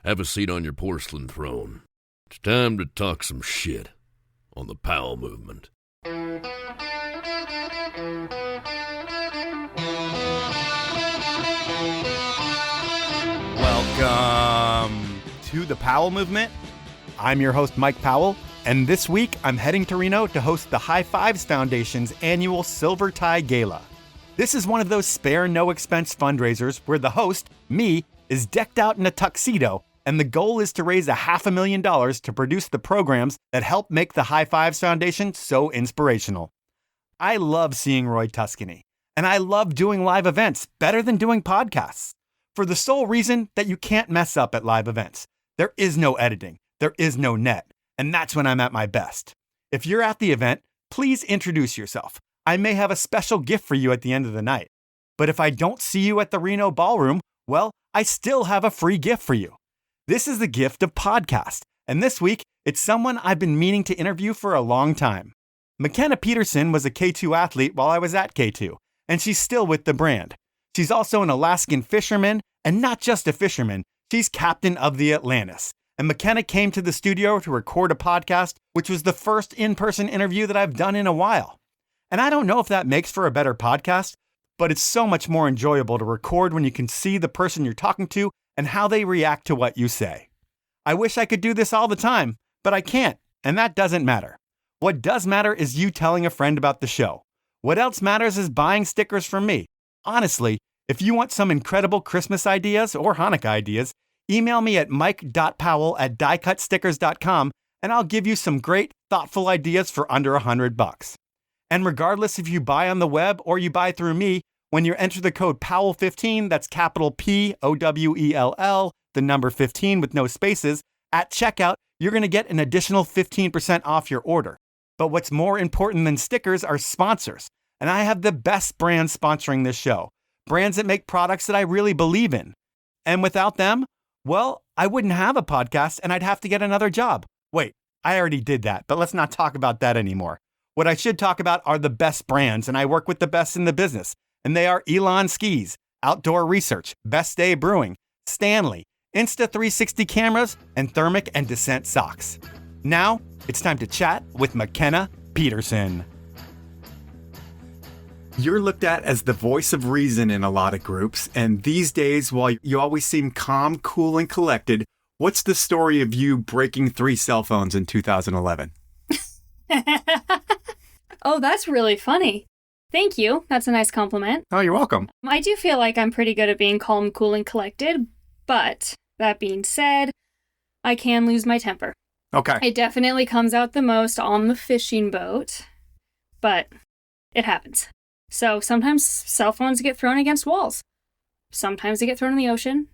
Have a seat on your porcelain throne. It's time to talk some shit on the Powell Movement. Welcome to the Powell Movement. I'm your host, Mike Powell, and this week I'm heading to Reno to host the High Fives Foundation's annual Silver Tie Gala. This is one of those spare no expense fundraisers where the host, me, is decked out in a tuxedo, and the goal is to raise $500,000 to produce the programs that help make the High Fives Foundation so inspirational. I love seeing Roy Tuscany, and I love doing live events better than doing podcasts, for the sole reason that you can't mess up at live events. There is no editing, there is no net, and that's when I'm at my best. If you're at the event, please introduce yourself. I may have a special gift for you at the end of the night. But if I don't see you at the Reno Ballroom, well, I still have a free gift for you. This is the gift of podcast, and this week, it's someone I've been meaning to interview for a long time. McKenna Peterson was a K2 athlete while I was at K2, and she's still with the brand. She's also an Alaskan fisherman, and not just a fisherman, she's captain of the Atlantis. And McKenna came to the studio to record a podcast, which was the first in-person interview that I've done in a while. And I don't know if that makes for a better podcast, but it's so much more enjoyable to record when you can see the person you're talking to and how they react to what you say. I wish I could do this all the time, but I can't, and that doesn't matter. What does matter is you telling a friend about the show. What else matters is buying stickers from me. Honestly, if you want some incredible Christmas ideas or Hanukkah ideas, email me at mike.powell@diecutstickers.com and I'll give you some great, thoughtful ideas for under $100. And regardless if you buy on the web or you buy through me, when you enter the code POWELL15, that's capital POWELL, the number 15 with no spaces, at checkout, you're going to get an additional 15% off your order. But what's more important than stickers are sponsors. And I have the best brands sponsoring this show. Brands that make products that I really believe in. And without them, well, I wouldn't have a podcast and I'd have to get another job. Wait, I already did that, but let's not talk about that anymore. What I should talk about are the best brands, and I work with the best in the business. And they are Elon Skis, Outdoor Research, Best Day Brewing, Stanley, Insta360 Cameras, and Thermic and Dissent Socks. Now, it's time to chat with McKenna Peterson. You're looked at as the voice of reason in a lot of groups, and these days, while you always seem calm, cool, and collected, what's the story of you breaking 3 cell phones in 2011? Oh, that's really funny. Thank you. That's a nice compliment. Oh, you're welcome. I do feel like I'm pretty good at being calm, cool, and collected, but that being said, I can lose my temper. Okay. It definitely comes out the most on the fishing boat, but it happens. So sometimes cell phones get thrown against walls. Sometimes they get thrown in the ocean.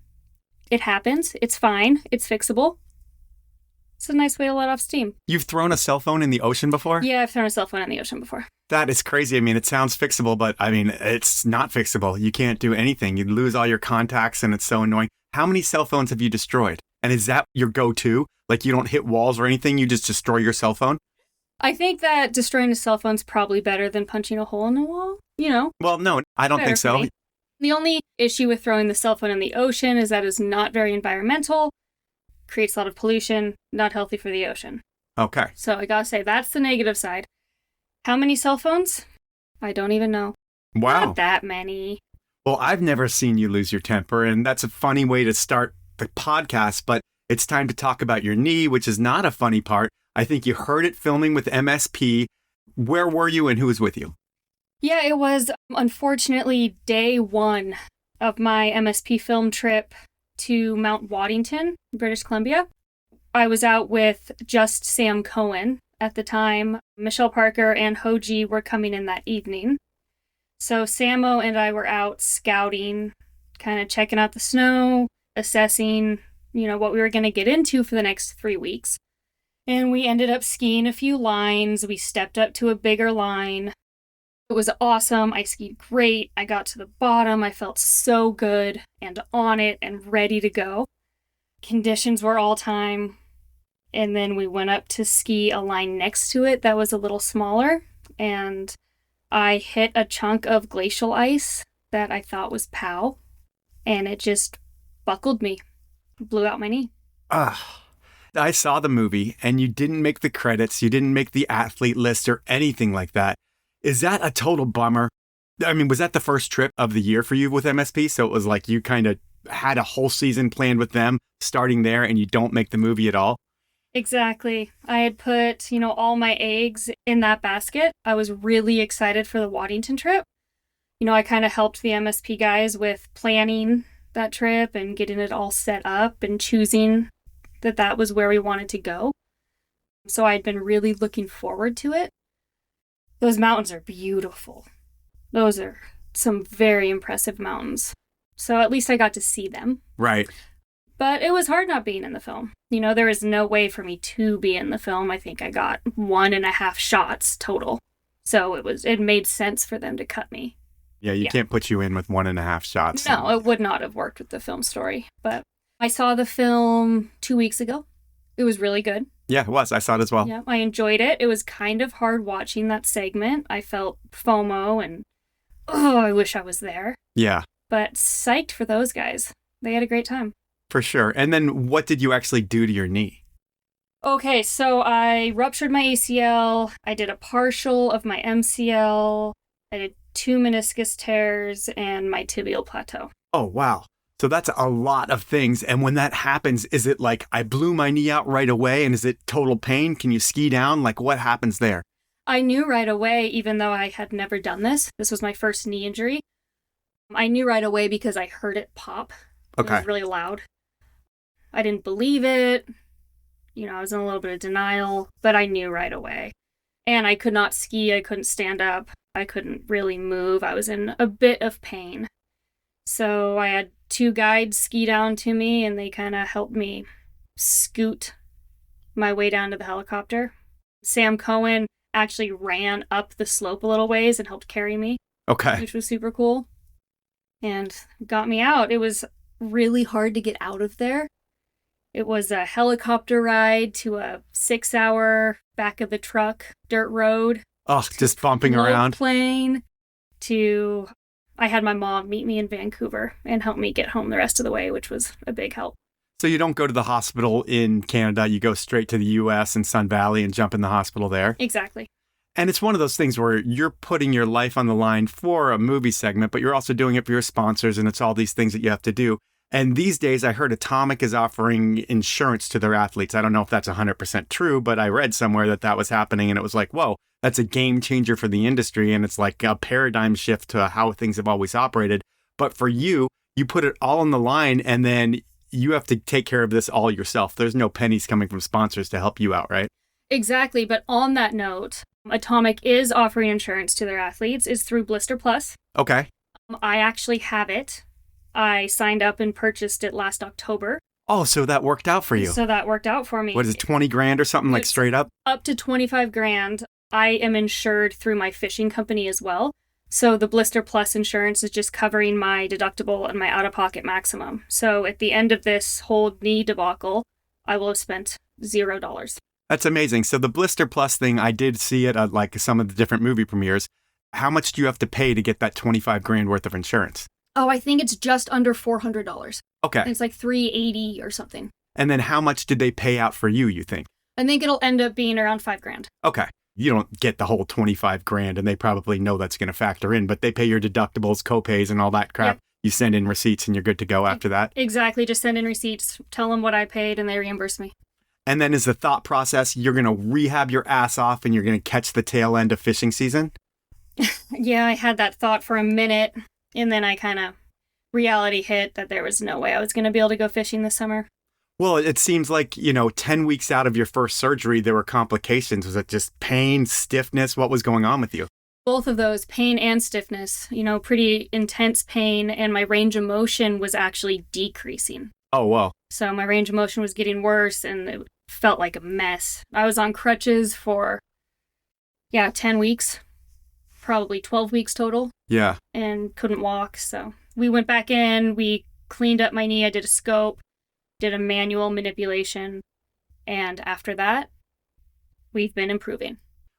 It happens. It's fine. It's fixable. It's a nice way to let off steam. You've thrown a cell phone in the ocean before? Yeah, I've thrown a cell phone in the ocean before. That is crazy. I mean, it sounds fixable, but I mean, it's not fixable. You can't do anything. You'd lose all your contacts and it's so annoying. How many cell phones have you destroyed? And is that your go-to? Like you don't hit walls or anything, you just destroy your cell phone? I think that destroying a cell phone's probably better than punching a hole in a wall, you know? Well, no, I don't think so. The only issue with throwing the cell phone in the ocean is that it's not very environmental, creates a lot of pollution, not healthy for the ocean. Okay. So I gotta say, that's the negative side. How many cell phones? I don't even know. Wow. Not that many. Well, I've never seen you lose your temper, and that's a funny way to start the podcast, but it's time to talk about your knee, which is not a funny part. I think you heard it filming with MSP. Where were you and who was with you? Yeah, it was unfortunately day 1 of my MSP film trip to Mount Waddington, British Columbia. I was out with just Sam Cohen at the time. Michelle Parker and Hoji were coming in that evening. So Samo and I were out scouting, kind of checking out the snow, assessing, what we were going to get into for the next 3 weeks. And we ended up skiing a few lines. We stepped up to a bigger line. It was awesome. I skied great. I got to the bottom. I felt so good and on it and ready to go. Conditions were all time. And then we went up to ski a line next to it that was a little smaller. And I hit a chunk of glacial ice that I thought was POW. And it just buckled me. Blew out my knee. I saw the movie and you didn't make the credits. You didn't make the athlete list or anything like that. Is that a total bummer? I mean, was that the first trip of the year for you with MSP? So it was like you kind of had a whole season planned with them starting there and you don't make the movie at all? Exactly. I had put, all my eggs in that basket. I was really excited for the Waddington trip. I kind of helped the MSP guys with planning that trip and getting it all set up and choosing that was where we wanted to go. So I'd been really looking forward to it. Those mountains are beautiful. Those are some very impressive mountains. So at least I got to see them. Right. But it was hard not being in the film. There was no way for me to be in the film. I think I got 1.5 shots total. So it made sense for them to cut me. Yeah, you can't put you in with 1.5 shots. No, it would not have worked with the film story. But I saw the film 2 weeks ago. It was really good. Yeah, it was. I saw it as well. Yeah, I enjoyed it. It was kind of hard watching that segment. I felt FOMO and, I wish I was there. Yeah. But psyched for those guys. They had a great time. For sure. And then what did you actually do to your knee? Okay, so I ruptured my ACL. I did a partial of my MCL. I did 2 meniscus tears and my tibial plateau. Oh, wow. So that's a lot of things. And when that happens, is it like I blew my knee out right away and is it total pain? Can you ski down? Like what happens there? I knew right away, even though I had never done this. This was my first knee injury. I knew right away because I heard it pop. Okay. It was really loud. I didn't believe it. I was in a little bit of denial, but I knew right away. And I could not ski. I couldn't stand up. I couldn't really move. I was in a bit of pain. So I had 2 guides ski down to me, and they kind of helped me scoot my way down to the helicopter. Sam Cohen actually ran up the slope a little ways and helped carry me. Okay. Which was super cool. And got me out. It was really hard to get out of there. It was a helicopter ride to a 6-hour back of the truck dirt road. Oh, just bumping around. Plane to, I had my mom meet me in Vancouver and help me get home the rest of the way, which was a big help. So you don't go to the hospital in Canada, you go straight to the US and Sun Valley and jump in the hospital there. Exactly. And it's one of those things where you're putting your life on the line for a movie segment, but you're also doing it for your sponsors and it's all these things that you have to do. And these days, I heard Atomic is offering insurance to their athletes. I don't know if that's 100% true, but I read somewhere that was happening. And it was like, whoa, that's a game changer for the industry. And it's like a paradigm shift to how things have always operated. But for you, you put it all on the line and then you have to take care of this all yourself. There's no pennies coming from sponsors to help you out, right? Exactly. But on that note, Atomic is offering insurance to their athletes. It's through Blister Plus. Okay. I actually have it. I signed up and purchased it last October. Oh, so that worked out for you. So that worked out for me. What is it, 20 grand or something, like straight up? Up to 25 grand. I am insured through my fishing company as well. So the Blister Plus insurance is just covering my deductible and my out-of-pocket maximum. So at the end of this whole knee debacle, I will have spent $0. That's amazing. So the Blister Plus thing, I did see it at like some of the different movie premieres. How much do you have to pay to get that 25 grand worth of insurance? Oh, I think it's just under $400. Okay. It's like $380 or something. And then how much did they pay out for you think? I think it'll end up being around $5 grand. Okay. You don't get the whole 25 grand and they probably know that's going to factor in, but they pay your deductibles, co-pays and all that crap. Yep. You send in receipts and you're good to go after that. Exactly. Just send in receipts, tell them what I paid and they reimburse me. And then is the thought process, you're going to rehab your ass off and you're going to catch the tail end of fishing season? Yeah, I had that thought for a minute. And then I kind of, reality hit that there was no way I was going to be able to go fishing this summer. Well, it seems like, 10 weeks out of your first surgery, there were complications. Was it just pain, stiffness? What was going on with you? Both of those, pain and stiffness, pretty intense pain. And my range of motion was actually decreasing. Oh, wow. So my range of motion was getting worse and it felt like a mess. I was on crutches for, 10 weeks. Probably 12 weeks total. Yeah. And couldn't walk. So we went back in, we cleaned up my knee. I did a scope, did a manual manipulation. And after that, we've been improving.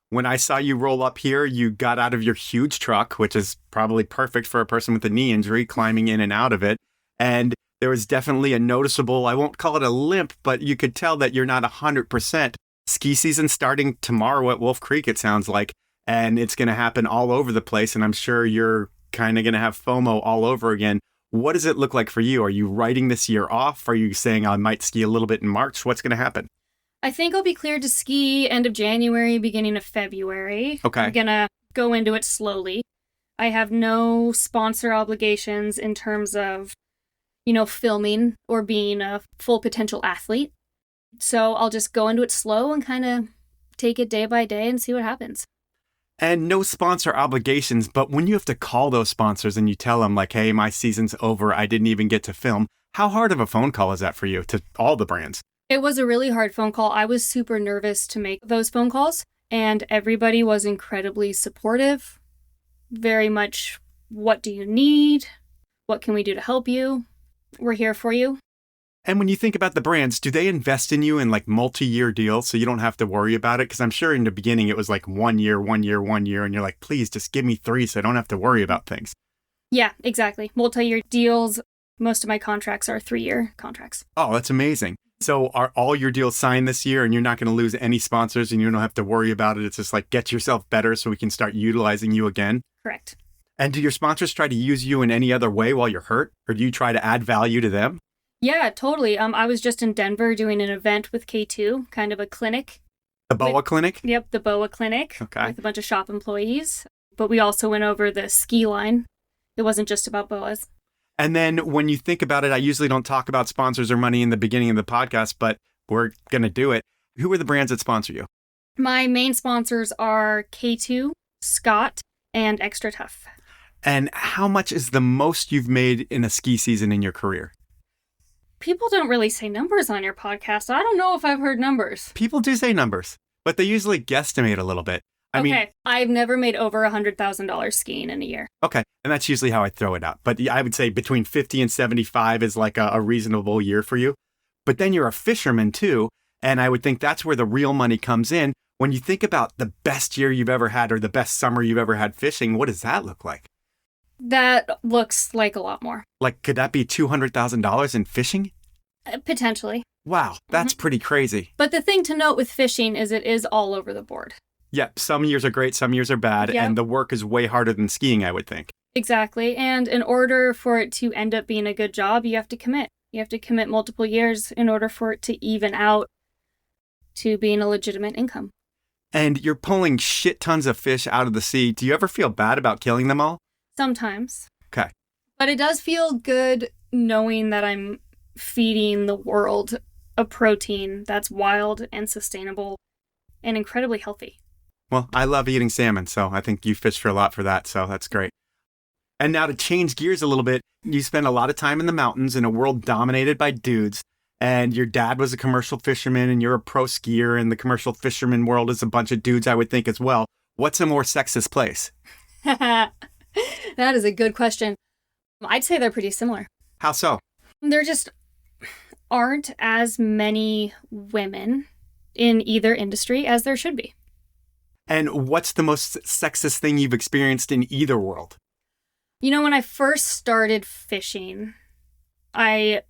When I saw you roll up here, you got out of your huge truck, which is probably perfect for a person with a knee injury, climbing in and out of it. And there was definitely a noticeable, I won't call it a limp, but you could tell that you're not 100%. Ski season starting tomorrow at Wolf Creek, it sounds like, and it's going to happen all over the place. And I'm sure you're kind of going to have FOMO all over again. What does it look like for you? Are you writing this year off? Are you saying I might ski a little bit in March? What's going to happen? I think I'll be cleared to ski end of January, beginning of February. Okay. I'm going to go into it slowly. I have no sponsor obligations in terms of, filming or being a full potential athlete. So I'll just go into it slow and kind of take it day by day and see what happens. And no sponsor obligations, but when you have to call those sponsors and you tell them like, hey, my season's over, I didn't even get to film, how hard of a phone call is that for you to all the brands? It was a really hard phone call. I was super nervous to make those phone calls, and everybody was incredibly supportive. Very much, what do you need? What can we do to help you? We're here for you. And when you think about the brands, do they invest in you in like multi-year deals so you don't have to worry about it? Because I'm sure in the beginning it was like 1 year, 1 year, 1 year, and you're like, please just give me 3 so I don't have to worry about things. Yeah, exactly. Multi-year deals. Most of my contracts are 3-year contracts. Oh, that's amazing. So are all your deals signed this year and you're not going to lose any sponsors and you don't have to worry about it? It's just like, get yourself better so we can start utilizing you again? Correct. And do your sponsors try to use you in any other way while you're hurt? Or do you try to add value to them? Yeah, totally. I was just in Denver doing an event with K2, kind of a clinic. The BOA clinic? Yep, the BOA clinic. Okay. With a bunch of shop employees. But we also went over the ski line. It wasn't just about BOAs. And then when you think about it, I usually don't talk about sponsors or money in the beginning of the podcast, but we're going to do it. Who are the brands that sponsor you? My main sponsors are K2, Scott, and Extra Tough. And how much is the most you've made in a ski season in your career? People don't really say numbers on your podcast. I don't know if I've heard numbers. People do say numbers, but they usually guesstimate a little bit. I mean, I've never made over $100,000 skiing in a year. Okay, and that's usually how I throw it out. But I would say between 50 and 75 is like a reasonable year for you. But then you're a fisherman too, and I would think that's where the real money comes in. When you think about the best year you've ever had or the best summer you've ever had fishing, what does that look like? That looks like a lot more. Like, could that be $200,000 in fishing? Potentially. Wow, that's pretty crazy. But the thing to note with fishing is it is all over the board. Yep, some years are great, some years are bad, and the work is way harder than skiing, I would think. Exactly. And in order for it to end up being a good job, you have to commit. You have to commit multiple years in order for it to even out to being a legitimate income. And you're pulling shit tons of fish out of the sea. Do you ever feel bad about killing them all? Sometimes. Okay. But it does feel good knowing that I'm feeding the world a protein that's wild and sustainable and incredibly healthy. Well, I love eating salmon, so I think you fish for a lot for that, so that's great. And now to change gears a little bit, you spend a lot of time in the mountains in a world dominated by dudes, and your dad was a commercial fisherman, and you're a pro skier, and the commercial fisherman world is a bunch of dudes, I would think, as well. What's a more sexist place? That is a good question. I'd say they're pretty similar. How so? There just aren't as many women in either industry as there should be. And what's the most sexist thing you've experienced in either world? When I first started fishing, I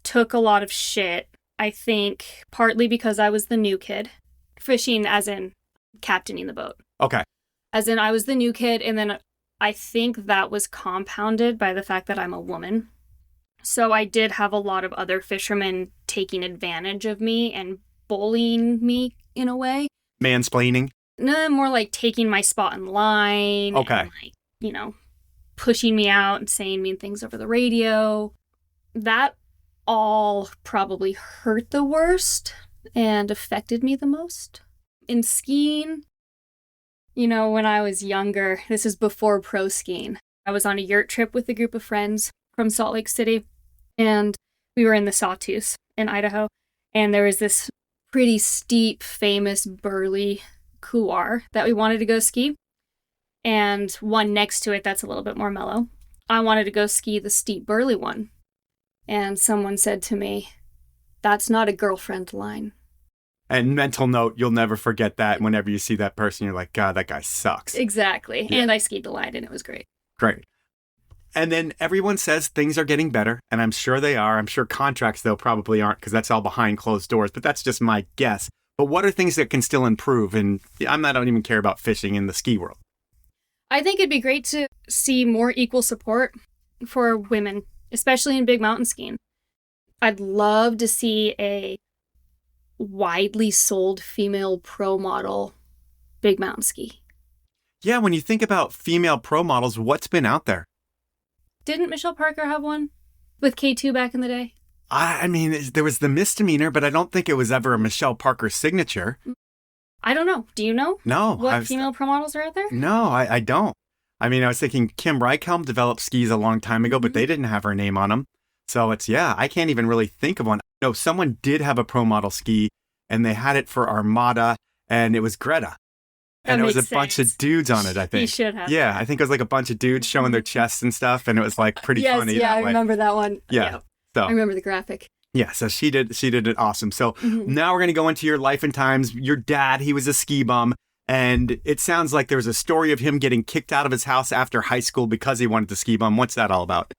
took a lot of shit. I think partly because I was the new kid. Fishing as in captaining the boat. Okay. As in I was the new kid, and then I think that was compounded by the fact that I'm a woman. So I did have a lot of other fishermen taking advantage of me and bullying me in a way. Mansplaining? No, more like taking my spot in line. Okay. And pushing me out and saying mean things over the radio. That all probably hurt the worst and affected me the most. In skiing, when I was younger, this is before pro skiing, I was on a yurt trip with a group of friends from Salt Lake City, and we were in the Sawtooth in Idaho, and there was this pretty steep, famous, burly couloir that we wanted to go ski, and one next to it that's a little bit more mellow. I wanted to go ski the steep, burly one, and someone said to me, "That's not a girlfriend line." And mental note, you'll never forget that. Whenever you see that person, you're like, God, that guy sucks. Exactly. Yeah. And I skied the line, and it was great. Great. And then everyone says things are getting better, and I'm sure they are. I'm sure contracts, though, probably aren't, because that's all behind closed doors, but that's just my guess. But what are things that can still improve? And I don't even care about fishing in the ski world. I think it'd be great to see more equal support for women, especially in big mountain skiing. I'd love to see a widely sold female pro model big mountain ski. Yeah, when you think about female pro models, what's been out there? Didn't Michelle Parker have one with K2 back in the day? I mean, there was the misdemeanor, but I don't think it was ever a Michelle Parker signature. I don't know. Do you know? No. What female pro models are out there? No, I don't. I mean, I was thinking Kim Reichhelm developed skis a long time ago, but they didn't have her name on them. So I can't even really think of one. No, someone did have a pro model ski, and they had it for Armada, and it was Greta. And it was a bunch of dudes on it, I think. You should have. Yeah, I think it was like a bunch of dudes showing their chests and stuff, and it was like pretty funny. Yeah, I way. remember that one. Yeah. So I remember the graphic. Yeah, so she did it awesome. So now we're going to go into your life and times. Your dad, he was a ski bum, and it sounds like there was a story of him getting kicked out of his house after high school because he wanted to ski bum. What's that all about?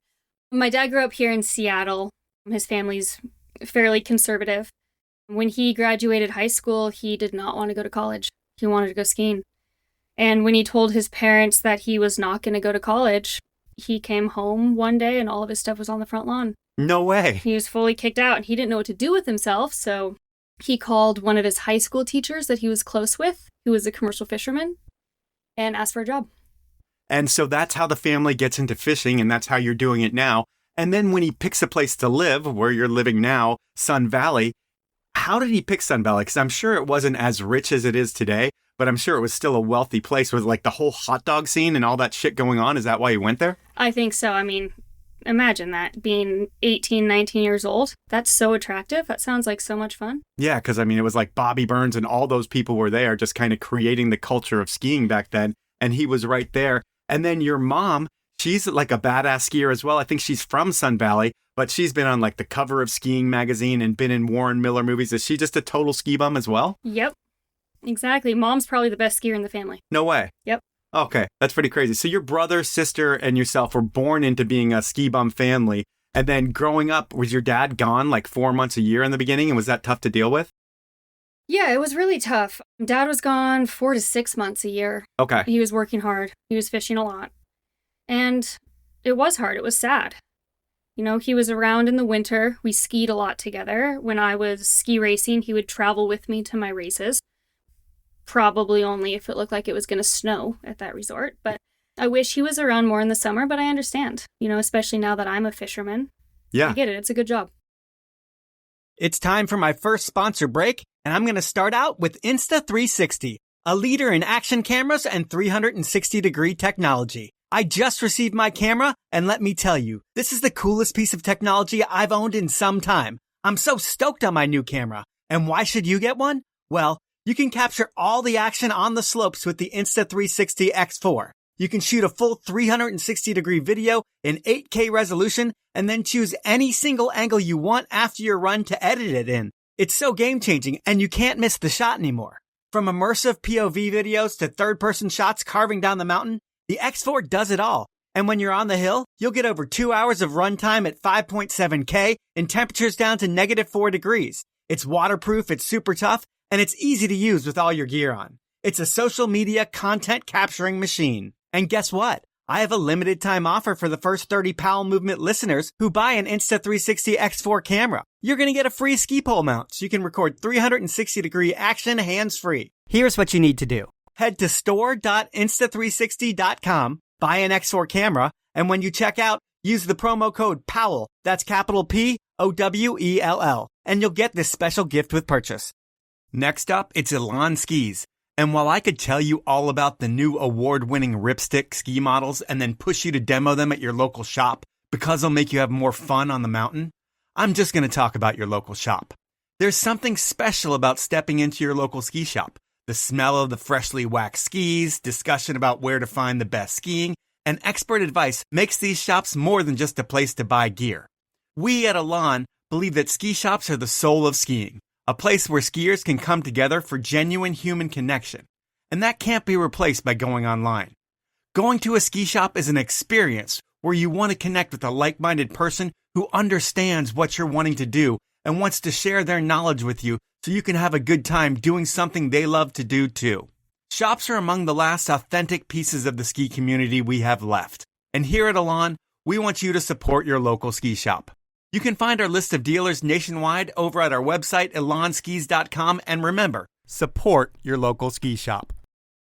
My dad grew up here in Seattle. His family's fairly conservative. When he graduated high school, he did not want to go to college. He wanted to go skiing. And when he told his parents that he was not going to go to college, he came home one day and all of his stuff was on the front lawn. No way. He was fully kicked out and he didn't know what to do with himself. So he called one of his high school teachers that he was close with, who was a commercial fisherman, and asked for a job. And so that's how the family gets into fishing, and that's how you're doing it now. And then when he picks a place to live, where you're living now, Sun Valley, how did he pick Sun Valley? Because I'm sure it wasn't as rich as it is today, but I'm sure it was still a wealthy place with like the whole hot dog scene and all that shit going on. Is that why he went there? I think so. I mean, imagine that, being 18, 19 years old. That's so attractive. That sounds like so much fun. Yeah, because I mean, it was like Bobby Burns and all those people were there just kind of creating the culture of skiing back then. And he was right there. And then your mom, she's like a badass skier as well. I think she's from Sun Valley, but she's been on like the cover of Skiing Magazine and been in Warren Miller movies. Is she just a total ski bum as well? Yep, exactly. Mom's probably the best skier in the family. No way. Yep. Okay, that's pretty crazy. So your brother, sister, and yourself were born into being a ski bum family. And then growing up, was your dad gone like 4 months a year in the beginning? And was that tough to deal with? Yeah, it was really tough. Dad was gone 4 to 6 months a year. Okay. He was working hard. He was fishing a lot. And it was hard. It was sad. You know, he was around in the winter. We skied a lot together. When I was ski racing, he would travel with me to my races. Probably only if it looked like it was going to snow at that resort. But I wish he was around more in the summer, but I understand. You know, especially now that I'm a fisherman. Yeah. I get it. It's a good job. It's time for my first sponsor break, and I'm going to start out with Insta360, a leader in action cameras and 360-degree technology. I just received my camera, and let me tell you, this is the coolest piece of technology I've owned in some time. I'm so stoked on my new camera. And why should you get one? Well, you can capture all the action on the slopes with the Insta360 X4. You can shoot a full 360-degree video in 8K resolution and then choose any single angle you want after your run to edit it in. It's so game-changing, and you can't miss the shot anymore. From immersive POV videos to third-person shots carving down the mountain, the X4 does it all. And when you're on the hill, you'll get over 2 hours of runtime at 5.7K and temperatures down to -4 degrees. It's waterproof, it's super tough, and it's easy to use with all your gear on. It's a social media content capturing machine. And guess what? I have a limited time offer for the first 30 Powell Movement listeners who buy an Insta360 X4 camera. You're going to get a free ski pole mount so you can record 360-degree action hands-free. Here's what you need to do. Head to store.insta360.com, buy an X4 camera, and when you check out, use the promo code POWELL, that's capital P-O-W-E-L-L, and you'll get this special gift with purchase. Next up, it's Elan Skis. And while I could tell you all about the new award-winning Ripstick ski models and then push you to demo them at your local shop because they'll make you have more fun on the mountain, I'm just going to talk about your local shop. There's something special about stepping into your local ski shop. The smell of the freshly waxed skis, discussion about where to find the best skiing, and expert advice makes these shops more than just a place to buy gear. We at Elan believe that ski shops are the soul of skiing. A place where skiers can come together for genuine human connection. And that can't be replaced by going online. Going to a ski shop is an experience where you want to connect with a like-minded person who understands what you're wanting to do and wants to share their knowledge with you so you can have a good time doing something they love to do too. Shops are among the last authentic pieces of the ski community we have left. And here at Elan, we want you to support your local ski shop. You can find our list of dealers nationwide over at our website, elanskis.com. And remember, support your local ski shop.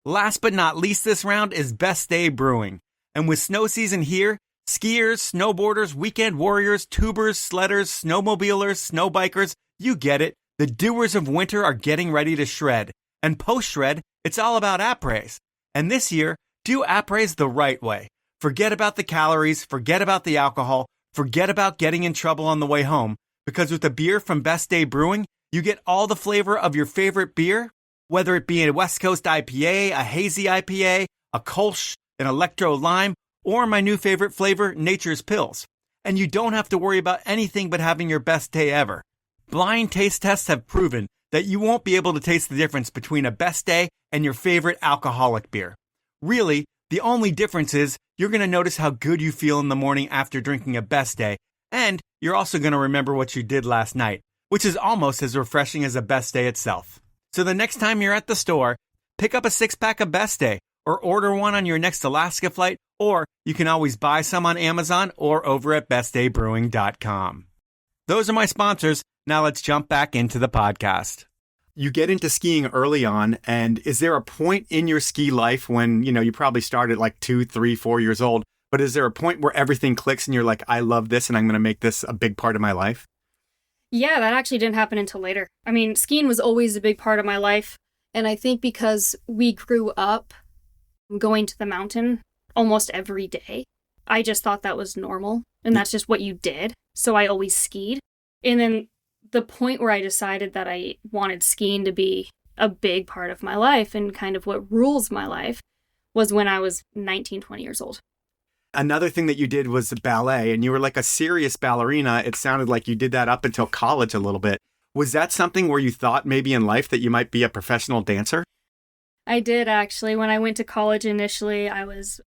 Last but not least this round is Best Day Brewing. And with snow season here, skiers, snowboarders, weekend warriors, tubers, sledders, snowmobilers, snowbikers, you get it. The doers of winter are getting ready to shred. And post-shred, it's all about apres. And this year, do apres the right way. Forget about the calories, forget about the alcohol, forget about getting in trouble on the way home. Because with a beer from Best Day Brewing, you get all the flavor of your favorite beer, whether it be a West Coast IPA, a hazy IPA, a Kolsch, an Electro Lime, or my new favorite flavor, Nature's Pills. And you don't have to worry about anything but having your best day ever. Blind taste tests have proven that you won't be able to taste the difference between a Best Day and your favorite alcoholic beer. Really, the only difference is you're going to notice how good you feel in the morning after drinking a Best Day, and you're also going to remember what you did last night, which is almost as refreshing as a Best Day itself. So the next time you're at the store, pick up a 6-pack of Best Day, or order one on your next Alaska flight, or you can always buy some on Amazon or over at bestdaybrewing.com. Those are my sponsors. Now let's jump back into the podcast. You get into skiing early on, and is there a point in your ski life when, you probably started like 2, 3, 4 years old, but is there a point where everything clicks and you're like, I love this and I'm going to make this a big part of my life? Yeah, that actually didn't happen until later. I mean, skiing was always a big part of my life. And I think because we grew up going to the mountain almost every day, I just thought that was normal. And that's just what you did. So I always skied. And then the point where I decided that I wanted skiing to be a big part of my life and kind of what rules my life was when I was 19, 20 years old. Another thing that you did was ballet, and you were like a serious ballerina. It sounded like you did that up until college a little bit. Was that something where you thought maybe in life that you might be a professional dancer? I did, actually. When I went to college initially, I was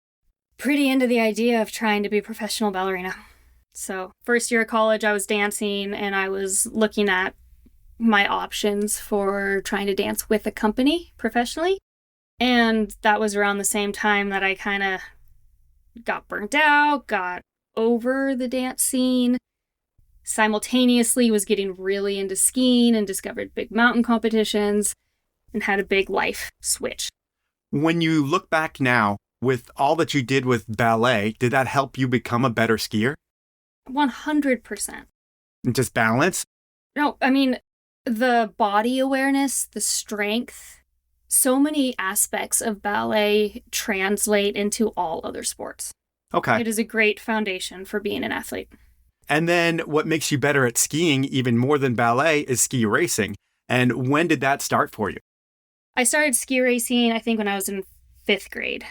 pretty into the idea of trying to be a professional ballerina. So first year of college, I was dancing, and I was looking at my options for trying to dance with a company professionally. And that was around the same time that I kind of got burnt out, got over the dance scene, simultaneously was getting really into skiing and discovered big mountain competitions and had a big life switch. When you look back now, with all that you did with ballet, did that help you become a better skier? 100%. Just balance? No, I mean, the body awareness, the strength, so many aspects of ballet translate into all other sports. Okay. It is a great foundation for being an athlete. And then what makes you better at skiing, even more than ballet, is ski racing. And when did that start for you? I started ski racing, I think, when I was in 5th grade.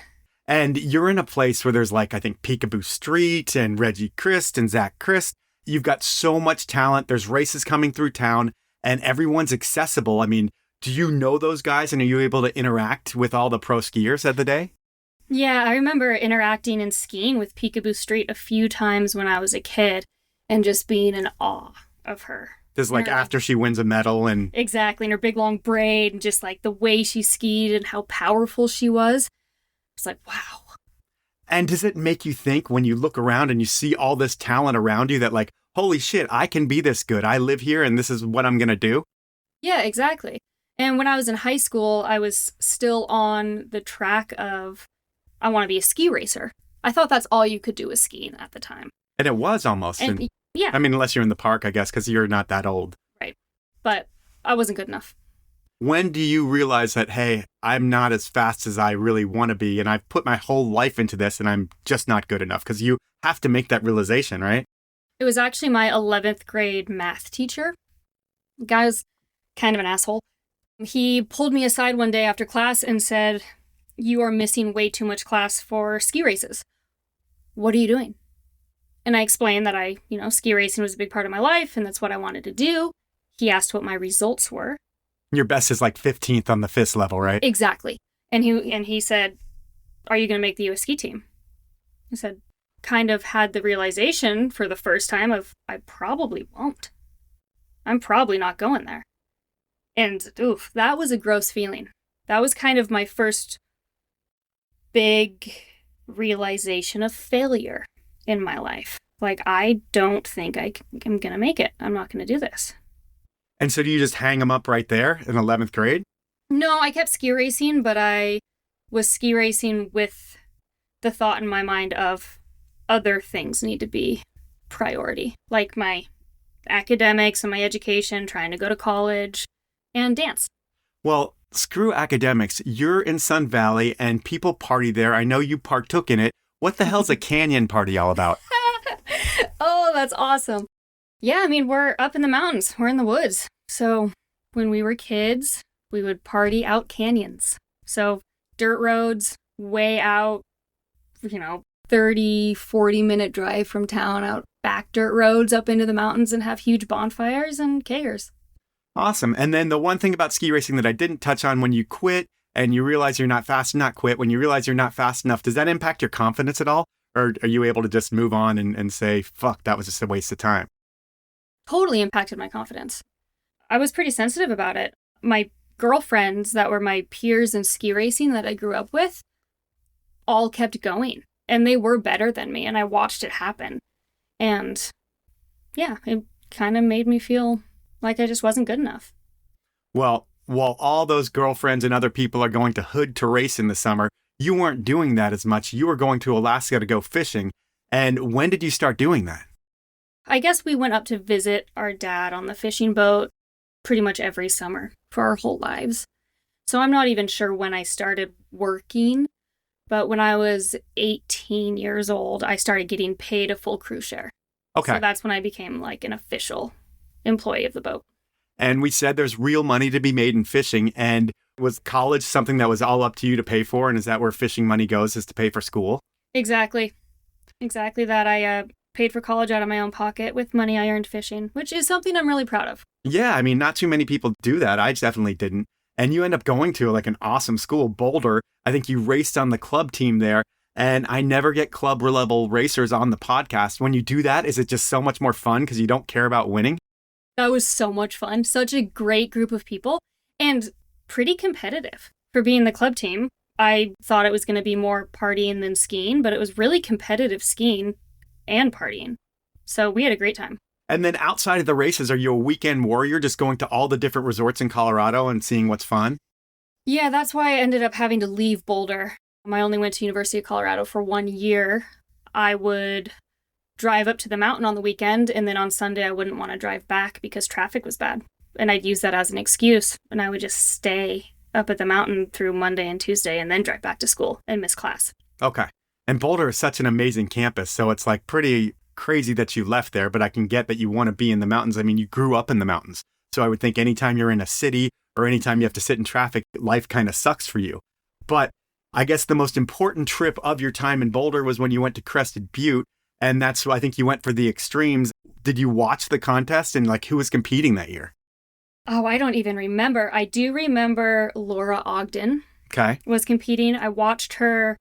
And you're in a place where there's like, I think, Peekaboo Street and Reggie Christ and Zach Christ. You've got so much talent. There's races coming through town and everyone's accessible. I mean, do you know those guys and are you able to interact with all the pro skiers of the day? Yeah, I remember interacting and skiing with Peekaboo Street a few times when I was a kid and just being in awe of her. Just like after she wins a medal and... Exactly, and her big long braid and just like the way she skied and how powerful she was. It's like, wow. And does it make you think when you look around and you see all this talent around you that like, holy shit, I can be this good. I live here and this is what I'm going to do? Yeah, exactly. And when I was in high school, I was still on the track of, I want to be a ski racer. I thought that's all you could do was skiing at the time. And it was almost. And, yeah. I mean, unless you're in the park, I guess, because you're not that old. Right. But I wasn't good enough. When do you realize that, hey, I'm not as fast as I really want to be, and I've put my whole life into this, and I'm just not good enough? Because you have to make that realization, right? It was actually my 11th grade math teacher. The guy was kind of an asshole. He pulled me aside one day after class and said, "You are missing way too much class for ski races. What are you doing?" And I explained that ski racing was a big part of my life, and that's what I wanted to do. He asked what my results were. Your best is like 15th on the FIS level, right? Exactly. And he said, "Are you going to make the U.S. ski team?" I said, kind of had the realization for the first time of, I probably won't. I'm probably not going there. And oof, that was a gross feeling. That was kind of my first big realization of failure in my life. Like, I don't think I'm going to make it. I'm not going to do this. And so do you just hang them up right there in 11th grade? No, I kept ski racing, but I was ski racing with the thought in my mind of other things need to be priority, like my academics and my education, trying to go to college, and dance. Well, screw academics. You're in Sun Valley and people party there. I know you partook in it. What the hell's a canyon party all about? Oh, that's awesome. Yeah, I mean, we're up in the mountains. We're in the woods. So when we were kids, we would party out canyons. So dirt roads, way out, 30, 40-minute drive from town, out back dirt roads up into the mountains, and have huge bonfires and kegers. Awesome. And then the one thing about ski racing that I didn't touch on, when you quit and you realize you're not fast, not quit, when you realize you're not fast enough, does that impact your confidence at all? Or are you able to just move on and say, fuck, that was just a waste of time? Totally impacted my confidence. I was pretty sensitive about it. My girlfriends that were my peers in ski racing that I grew up with all kept going. And they were better than me. And I watched it happen. And yeah, it kind of made me feel like I just wasn't good enough. Well, while all those girlfriends and other people are going to Hood to race in the summer, you weren't doing that as much. You were going to Alaska to go fishing. And when did you start doing that? I guess we went up to visit our dad on the fishing boat pretty much every summer for our whole lives. So I'm not even sure when I started working, but when I was 18 years old, I started getting paid a full crew share. Okay. So that's when I became like an official employee of the boat. And we said there's real money to be made in fishing. And was college something that was all up to you to pay for? And is that where fishing money goes, is to pay for school? Exactly that. I paid for college out of my own pocket with money I earned fishing, which is something I'm really proud of. Yeah, I mean, not too many people do that. I definitely didn't. And you end up going to like an awesome school, Boulder. I think you raced on the club team there. And I never get club level racers on the podcast. When you do that, is it just so much more fun because you don't care about winning? That was so much fun. Such a great group of people and pretty competitive. For being the club team, I thought it was going to be more partying than skiing, but it was really competitive skiing and partying. So we had a great time. And then outside of the races, are you a weekend warrior just going to all the different resorts in Colorado and seeing what's fun? Yeah, that's why I ended up having to leave Boulder. I only went to University of Colorado for 1 year. I would drive up to the mountain on the weekend, and then on Sunday I wouldn't want to drive back because traffic was bad. And I'd use that as an excuse, and I would just stay up at the mountain through Monday and Tuesday and then drive back to school and miss class. Okay. And Boulder is such an amazing campus, so it's like pretty crazy that you left there, but I can get that you want to be in the mountains. I mean, you grew up in the mountains. So I would think anytime you're in a city or anytime you have to sit in traffic, life kind of sucks for you. But I guess the most important trip of your time in Boulder was when you went to Crested Butte. And that's why I think you went for the extremes. Did you watch the contest and like who was competing that year? Oh, I don't even remember. I do remember Laura Ogden was competing. I watched her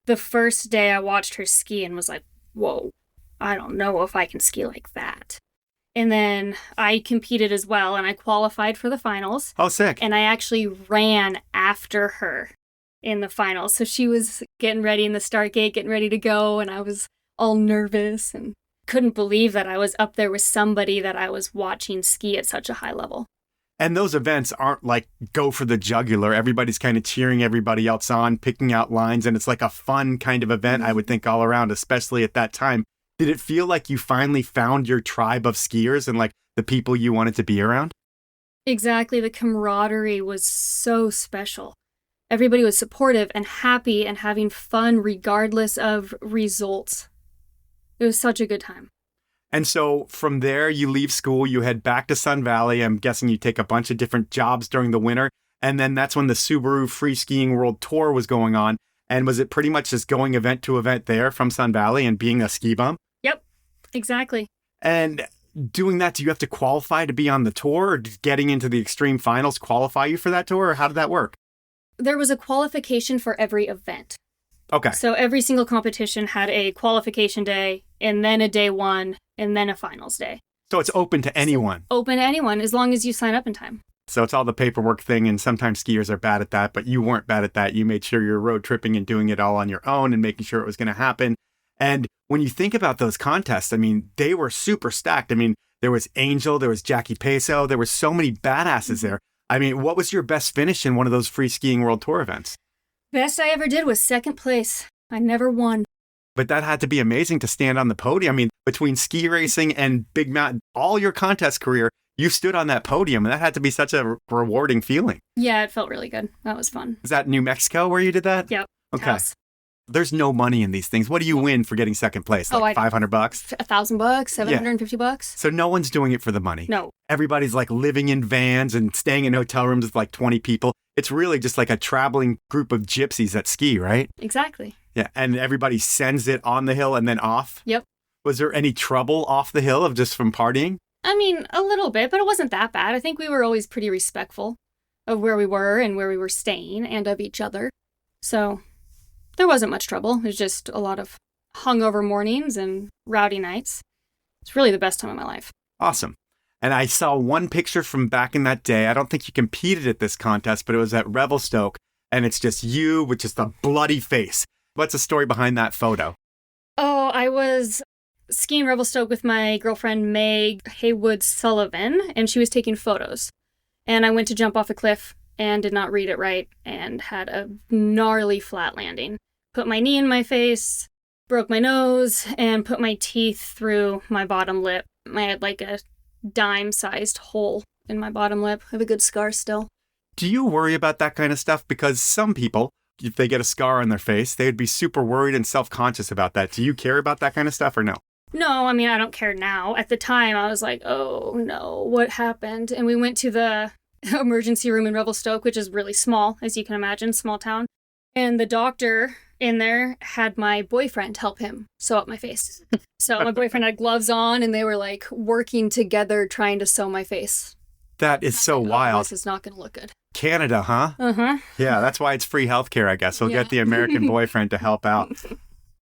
the first day I watched her ski and was like, whoa, I don't know if I can ski like that. And then I competed as well and I qualified for the finals. Oh, sick. And I actually ran after her in the finals. So she was getting ready in the start gate, getting ready to go. And I was all nervous and couldn't believe that I was up there with somebody that I was watching ski at such a high level. And those events aren't like go for the jugular. Everybody's kind of cheering everybody else on, picking out lines. And it's like a fun kind of event, I would think, all around, especially at that time. Did it feel like you finally found your tribe of skiers and like the people you wanted to be around? Exactly. The camaraderie was so special. Everybody was supportive and happy and having fun regardless of results. It was such a good time. And so from there, you leave school, you head back to Sun Valley. I'm guessing you take a bunch of different jobs during the winter. And then that's when the Subaru Free Skiing World Tour was going on. And was it pretty much just going event to event there from Sun Valley and being a ski bum? Yep, exactly. And doing that, do you have to qualify to be on the tour? Or did getting into the extreme finals qualify you for that tour? Or how did that work? There was a qualification for every event. Okay. So every single competition had a qualification day, and then a day one, and then a finals day. So it's open to anyone. Open to anyone, as long as you sign up in time. So it's all the paperwork thing, and sometimes skiers are bad at that, but you weren't bad at that. You made sure you're road tripping and doing it all on your own and making sure it was going to happen. And when you think about those contests, I mean, they were super stacked. I mean, there was Angel, there was Jackie Peso, there were so many badasses there. I mean, what was your best finish in one of those free skiing world tour events? Best I ever did was second place. I never won. But that had to be amazing to stand on the podium. I mean, between ski racing and Big Mountain, all your contest career, you stood on that podium, and that had to be such a rewarding feeling. Yeah, it felt really good. That was fun. Is that New Mexico where you did that? Yep. Okay. House. There's no money in these things. What do you win for getting second place? Like $500? $1,000, $750. So no one's doing it for the money. No. Everybody's like living in vans and staying in hotel rooms with like 20 people. It's really just like a traveling group of gypsies that ski, right? Exactly. Yeah. And everybody sends it on the hill and then off. Yep. Was there any trouble off the hill of just from partying? I mean, a little bit, but it wasn't that bad. I think we were always pretty respectful of where we were and where we were staying and of each other. So there wasn't much trouble. It was just a lot of hungover mornings and rowdy nights. It's really the best time of my life. Awesome. And I saw one picture from back in that day. I don't think you competed at this contest, but it was at Revelstoke. And it's just you with just a bloody face. What's the story behind that photo? Oh, I was skiing Revelstoke with my girlfriend, Meg Haywood Sullivan, and she was taking photos. And I went to jump off a cliff and did not read it right and had a gnarly flat landing. Put my knee in my face, broke my nose, and put my teeth through my bottom lip. I had like a dime-sized hole in my bottom lip. I have a good scar still. Do you worry about that kind of stuff? Because some people, if they get a scar on their face, they would be super worried and self-conscious about that. Do you care about that kind of stuff or no? No, I mean, I don't care now. At the time, I was like, oh no, what happened? And we went to the emergency room in Revelstoke, which is really small, as you can imagine, small town. And the doctor in there had my boyfriend help him sew up my face. So my boyfriend had gloves on, and they were like working together trying to sew my face. That is so wild. This is not going to look good. Canada, huh? Uh-huh. Yeah, that's why it's free healthcare, I guess. We'll get the American boyfriend to help out.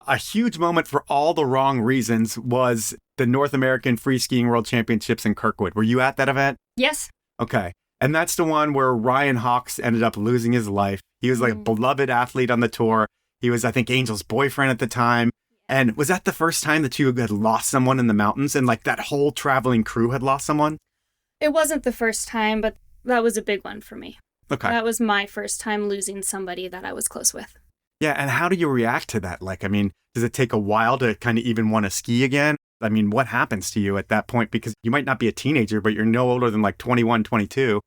A huge moment for all the wrong reasons was the North American Free Skiing World Championships in Kirkwood. Were you at that event? Yes. Okay. And that's the one where Ryan Hawks ended up losing his life. He was like a beloved athlete on the tour. He was, I think, Angel's boyfriend at the time. And was that the first time that you had lost someone in the mountains and like that whole traveling crew had lost someone? It wasn't the first time, but that was a big one for me. Okay. That was my first time losing somebody that I was close with. Yeah. And how do you react to that? Like, I mean, does it take a while to kind of even want to ski again? I mean, what happens to you at that point? Because you might not be a teenager, but you're no older than like 21, 22.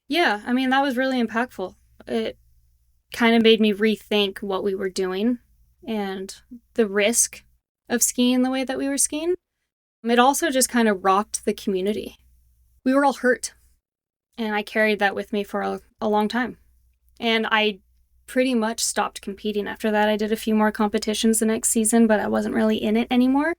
Yeah. I mean, that was really impactful. It kind of made me rethink what we were doing and the risk of skiing the way that we were skiing. It also just kind of rocked the community. We were all hurt. And I carried that with me for a long time. And I pretty much stopped competing after that. I did a few more competitions the next season, but I wasn't really in it anymore.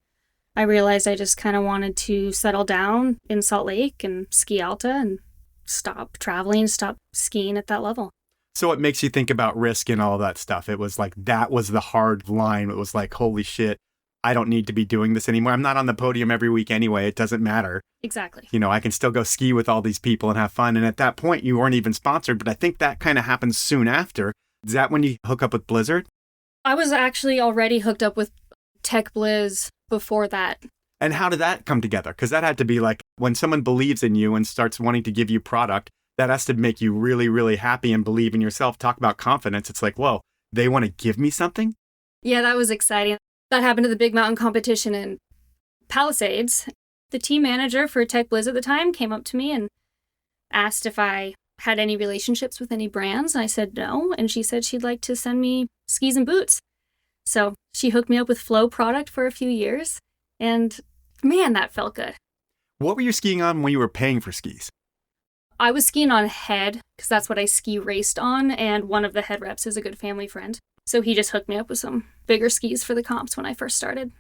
I realized I just kind of wanted to settle down in Salt Lake and ski Alta and stop traveling, stop skiing at that level. So it makes you think about risk and all that stuff. It was like, that was the hard line. It was like, holy shit, I don't need to be doing this anymore. I'm not on the podium every week anyway. It doesn't matter. Exactly. You know, I can still go ski with all these people and have fun. And at that point, you weren't even sponsored, but I think that kind of happens soon after. Is that when you hook up with Blizzard? I was actually already hooked up with Tech Blizz before that. And how did that come together? Because that had to be like, when someone believes in you and starts wanting to give you product, that has to make you really, really happy and believe in yourself. Talk about confidence. It's like, whoa, they want to give me something? Yeah, that was exciting. That happened at the Big Mountain competition in Palisades. The team manager for Tech Blizz at the time came up to me and asked if I had any relationships with any brands. And I said no. And she said she'd like to send me skis and boots. So she hooked me up with Flow product for a few years. And man, that felt good. What were you skiing on when you were paying for skis? I was skiing on head because that's what I ski raced on. And one of the head reps is a good family friend. So he just hooked me up with some bigger skis for the comps when I first started.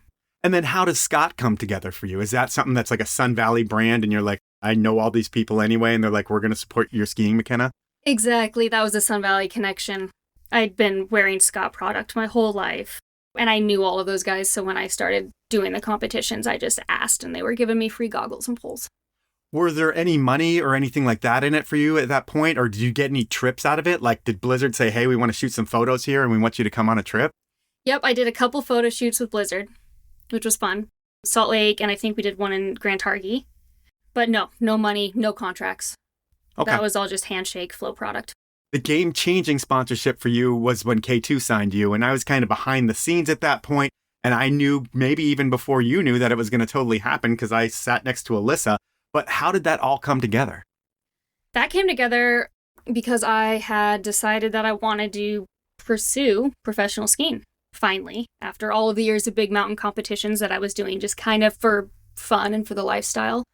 And then how does Scott come together for you? Is that something that's like a Sun Valley brand and you're like, I know all these people anyway, and they're like, we're going to support your skiing, McKenna? Exactly. That was a Sun Valley connection. I'd been wearing Scott product my whole life, and I knew all of those guys, so when I started doing the competitions, I just asked, and they were giving me free goggles and poles. Were there any money or anything like that in it for you at that point, or did you get any trips out of it? Like, did Blizzard say, hey, we want to shoot some photos here and we want you to come on a trip? Yep, I did a couple photo shoots with Blizzard, which was fun. Salt Lake, and I think we did one in Grand Targhee. But no money, no contracts. Okay. That was all just handshake flow product. The game-changing sponsorship for you was when K2 signed you, and I was kind of behind the scenes at that point, and I knew maybe even before you knew that it was going to totally happen because I sat next to Alyssa. But how did that all come together? That came together because I had decided that I wanted to pursue professional skiing, finally, after all of the years of big mountain competitions that I was doing just kind of for fun and for the lifestyle.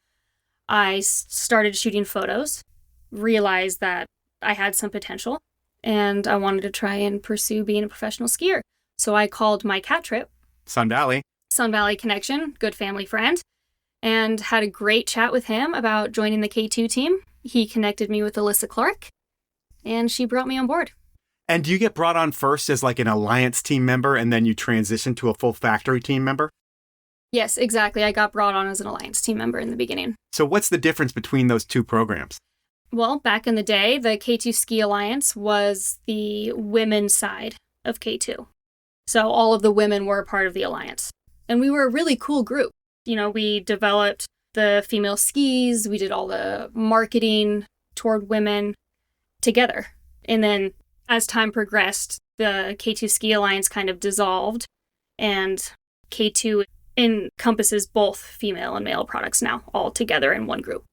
I started shooting photos, realized that I had some potential, and I wanted to try and pursue being a professional skier. So I called my cat trip, Sun Valley connection, good family friend, and had a great chat with him about joining the K2 team. He connected me with Alyssa Clark, and she brought me on board. And do you get brought on first as like an alliance team member, and then you transition to a full factory team member? Yes, exactly. I got brought on as an alliance team member in the beginning. So what's the difference between those two programs? Well, back in the day, the K2 Ski Alliance was the women's side of K2. So all of the women were a part of the alliance. And we were a really cool group. You know, we developed the female skis, we did all the marketing toward women together. And then as time progressed, the K2 Ski Alliance kind of dissolved, and K2 encompasses both female and male products now all together in one group.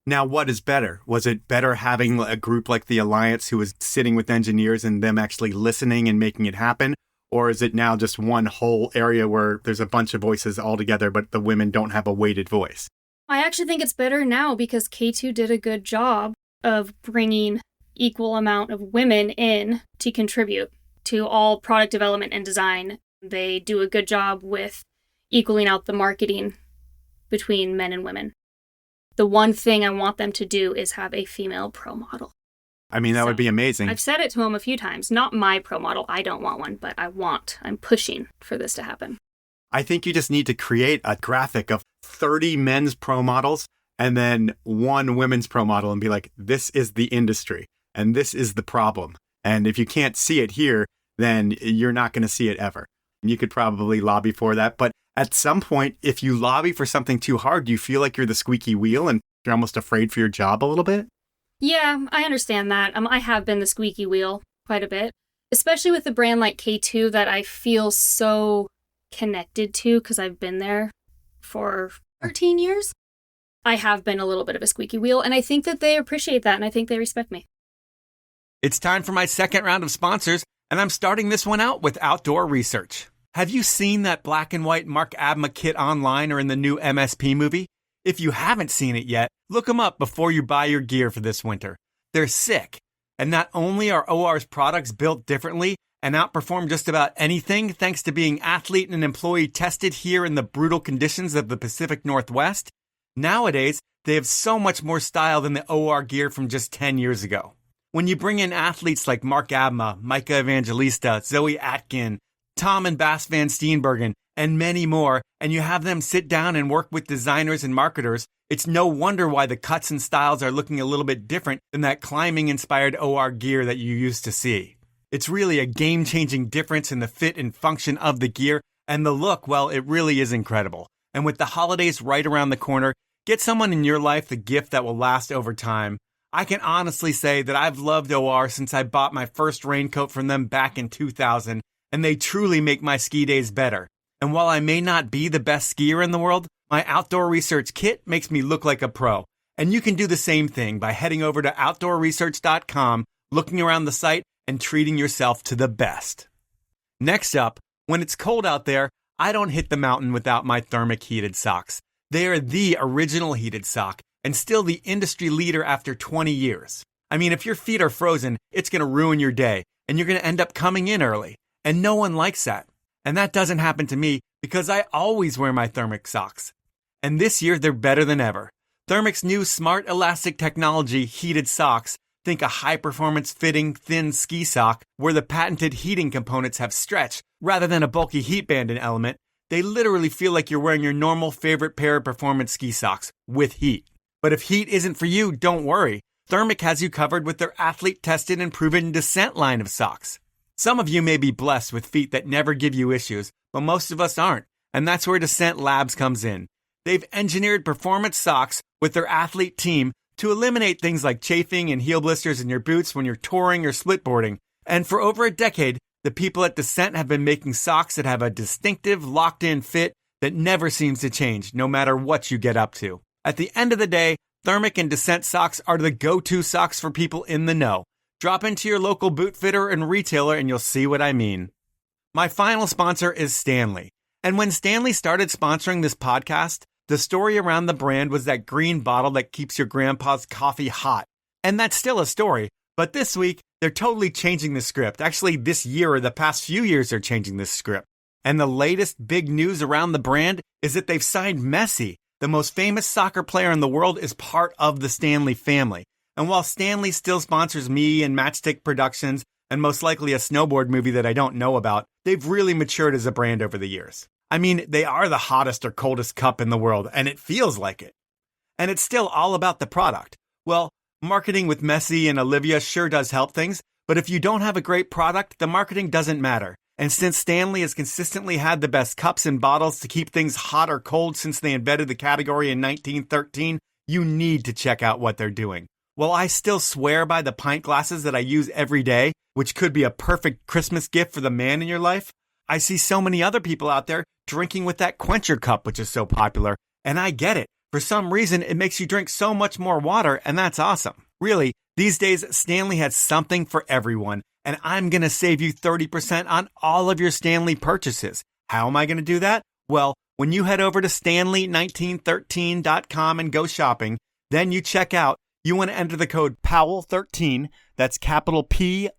Now, what is better? Was it better having a group like the Alliance who was sitting with engineers and them actually listening and making it happen? Or is it now just one whole area where there's a bunch of voices all together, but the women don't have a weighted voice? I actually think it's better now because K2 did a good job of bringing equal amount of women in to contribute to all product development and design. They do a good job with equaling out the marketing between men and women. The one thing I want them to do is have a female pro model. I mean, that would be amazing. I've said it to him a few times. Not my pro model. I don't want one, but I'm pushing for this to happen. I think you just need to create a graphic of 30 men's pro models and then one women's pro model and be like, this is the industry and this is the problem. And if you can't see it here, then you're not going to see it ever. You could probably lobby for that. But at some point, if you lobby for something too hard, do you feel like you're the squeaky wheel and you're almost afraid for your job a little bit? Yeah, I understand that. I have been the squeaky wheel quite a bit, especially with a brand like K2 that I feel so connected to because I've been there for 13 years. I have been a little bit of a squeaky wheel, and I think that they appreciate that, and I think they respect me. It's time for my second round of sponsors, and I'm starting this one out with Outdoor Research. Have you seen that black and white Mark Abma kit online or in the new MSP movie? If you haven't seen it yet, look them up before you buy your gear for this winter. They're sick. And not only are OR's products built differently and outperform just about anything thanks to being athlete and employee tested here in the brutal conditions of the Pacific Northwest, nowadays they have so much more style than the OR gear from just 10 years ago. When you bring in athletes like Mark Abma, Micah Evangelista, Zoe Atkin, Tom and Bass Van Steenbergen, and many more, and you have them sit down and work with designers and marketers, it's no wonder why the cuts and styles are looking a little bit different than that climbing-inspired OR gear that you used to see. It's really a game-changing difference in the fit and function of the gear, and the look, well, it really is incredible. And with the holidays right around the corner, get someone in your life the gift that will last over time. I can honestly say that I've loved OR since I bought my first raincoat from them back in 2000, and they truly make my ski days better. And while I may not be the best skier in the world, my Outdoor Research kit makes me look like a pro. And you can do the same thing by heading over to outdoorresearch.com, looking around the site, and treating yourself to the best. Next up, when it's cold out there, I don't hit the mountain without my Thermic heated socks. They are the original heated sock, and still the industry leader after 20 years. I mean, if your feet are frozen, it's going to ruin your day, and you're going to end up coming in early. And no one likes that. And that doesn't happen to me because I always wear my Thermic socks. And this year, they're better than ever. Thermic's new smart elastic technology heated socks Think a high-performance fitting, thin ski sock where the patented heating components have stretch rather than a bulky heat banding element. They literally feel like you're wearing your normal favorite pair of performance ski socks with heat. But if heat isn't for you, don't worry. Thermic has you covered with their athlete-tested and proven Dissent line of socks. Some of you may be blessed with feet that never give you issues, but most of us aren't, and that's where Dissent Labs comes in. They've engineered performance socks with their athlete team to eliminate things like chafing and heel blisters in your boots when you're touring or splitboarding. And for over a decade, the people at Dissent have been making socks that have a distinctive, locked-in fit that never seems to change, no matter what you get up to. At the end of the day, Thermic and Dissent socks are the go-to socks for people in the know. Drop into your local boot fitter and retailer and you'll see what I mean. My final sponsor is Stanley. And when Stanley started sponsoring this podcast, the story around the brand was that green bottle that keeps your grandpa's coffee hot. And that's still a story, but this week, they're totally changing the script. Actually, this year or the past few years, they're changing this script. And the latest big news around the brand is that they've signed Messi. The most famous soccer player in the world is part of the Stanley family. And while Stanley still sponsors me and Matchstick Productions, and most likely a snowboard movie that I don't know about, they've really matured as a brand over the years. I mean, they are the hottest or coldest cup in the world, and it feels like it. And it's still all about the product. Well, marketing with Messi and Olivia sure does help things, but if you don't have a great product, the marketing doesn't matter. And since Stanley has consistently had the best cups and bottles to keep things hot or cold since they invented the category in 1913, you need to check out what they're doing. While I still swear by the pint glasses that I use every day, which could be a perfect Christmas gift for the man in your life, I see so many other people out there drinking with that quencher cup, which is so popular. And I get it. For some reason, it makes you drink so much more water, and that's awesome. Really, these days, Stanley has something for everyone, and I'm going to save you 30% on all of your Stanley purchases. How am I going to do that? Well, when you head over to stanley1913.com and go shopping, then you check out, you want to enter the code POWELL13, that's capital POWELL,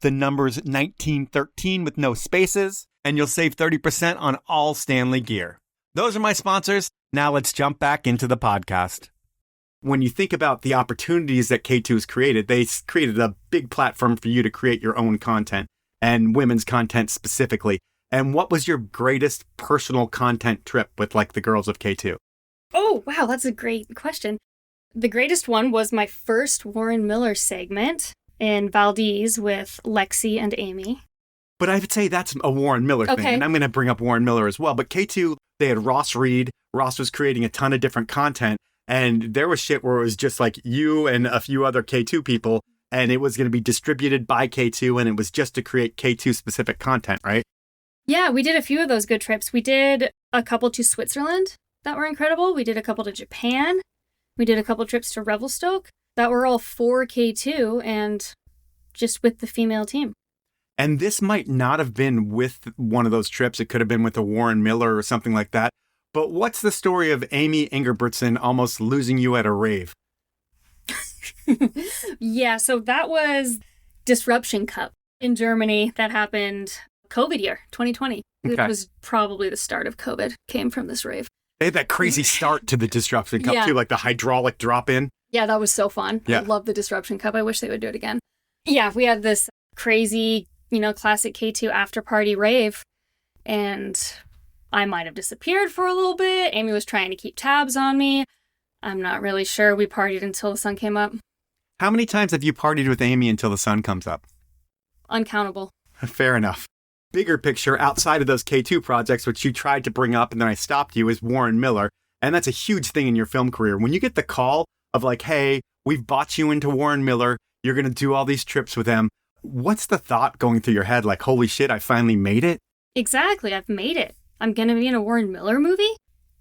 the numbers 1913 with no spaces, and you'll save 30% on all Stanley gear. Those are my sponsors. Now let's jump back into the podcast. When you think about the opportunities that K2's created, they created a big platform for you to create your own content and women's content specifically. And what was your greatest personal content trip with like the girls of K2? Oh, wow, that's a great question. The greatest one was my first Warren Miller segment in Valdez with Lexi and Amie. But I would say that's a Warren Miller thing, and I'm going to bring up Warren Miller as well. But K2, they had Ross Reed. Ross was creating a ton of different content, and there was shit where it was just like you and a few other K2 people, and it was going to be distributed by K2, and it was just to create K2 specific content, right? Yeah, we did a few of those good trips. We did a couple to Switzerland that were incredible. We did a couple to Japan. We did a couple trips to Revelstoke that were all for K2 and just with the female team. And this might not have been with one of those trips. It could have been with a Warren Miller or something like that. But what's the story of Amie Engerbretson almost losing you at a rave? Yeah, so that was Disruption Cup in Germany. That happened COVID year, 2020. Okay. It was probably the start of COVID, came from this rave. They had that crazy start to the Disruption Cup too, like the hydraulic drop-in. Yeah, that was so fun. Yeah. I love the Disruption Cup. I wish they would do it again. Yeah, we had this crazy, classic K2 after party rave, and I might have disappeared for a little bit. Amie was trying to keep tabs on me. I'm not really sure. We partied until the sun came up. How many times have you partied with Amie until the sun comes up? Uncountable. Fair enough. Bigger picture, outside of those K2 projects, which you tried to bring up and then I stopped you, is Warren Miller. And that's a huge thing in your film career. When you get the call of like, hey, we've bought you into Warren Miller, you're going to do all these trips with them. What's the thought going through your head? Like, holy shit, I finally made it? Exactly. I've made it. I'm going to be in a Warren Miller movie?